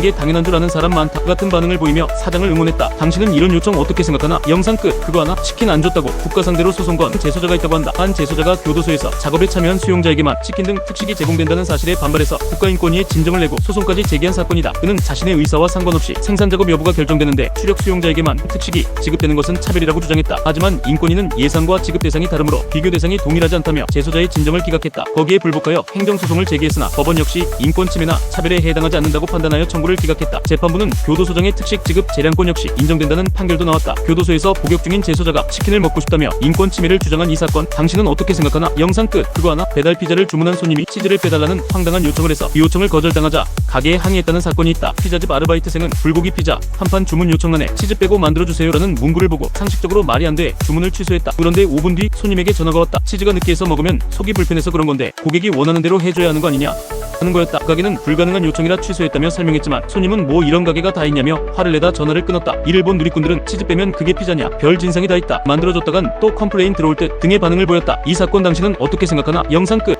게 당연한 줄 아는 사람 많다 같은 반응을 보이며 사장을 응원했다. 당신은 이런 요청 어떻게 생각하나? 영상 끝. 그거 하나? 치킨 안 줬다고 국가 상대로 소송 건 재소자가 있다고 한다. 한 재소자가 교도소에서 작업에 참여한 수용자에게만 치킨 등 특식이 제공된다는 사실에 반발해서 국가인권위에 진정을 내고 소송까지 제기한 사건이다. 그는 자신의 의사와 상관없이 생산 작업 여부가 결정되는데 추력 수용자에게만 특식이 지급되는 것은 차별이라고 주장했다. 하지만 인권위는 예상과 지급 대상이 다르므로 비교 대상이 동일하지 않다며 재소자의 진정을 기각했다. 거기에 불복하여 행정소송을 제기했으나 법원 역시 인권 침해나 차별에 해당하지 않는다고 판단하여 청구를 기각했다. 재판부는 교도소장의 특식 지급 재량권 역시 인정된다는 판결도 나왔다. 교도소에서 복역 중인 재소자가 치킨을 먹고 싶다며 인권 침해를 주장한 이 사건 당신은 어떻게 생각하나? 영상 끝. 그거 하나? 배달 피자를 주문한 손님이 치즈를 빼달라는 황당한 요청을 해서 이 요청을 거절당하자 가게에 항의했다는 사건이 있다. 피자집 아르바이트생은 불고기 피자 한 판 주문 요청란에 치즈 빼고 만들어주세요라는 문구를 보고 상식적으로 말이 안 돼 주문을 취소했다. 그런데 5분 뒤 손님에게 전화가 왔다. 치즈가 느끼해서 먹으면 속이 불편해서 그런 건데 고객이 원하는 대로 해줘야 하는 거 아니냐 하는 거였다. 가게는 불가능한 요청이라 취소했다며 설명했지만 손님은 뭐 이런 가게가 다 있냐며 화를 내다 전화를 끊었다. 이를 본 누리꾼들은 치즈 빼면 그게 피자냐, 별 진상이 다 있다, 만들어줬다간 또 컴플레인 들어올 듯 등의 반응을 보였다. 이 사건 당신은 어떻게 생각하나? 영상 끝.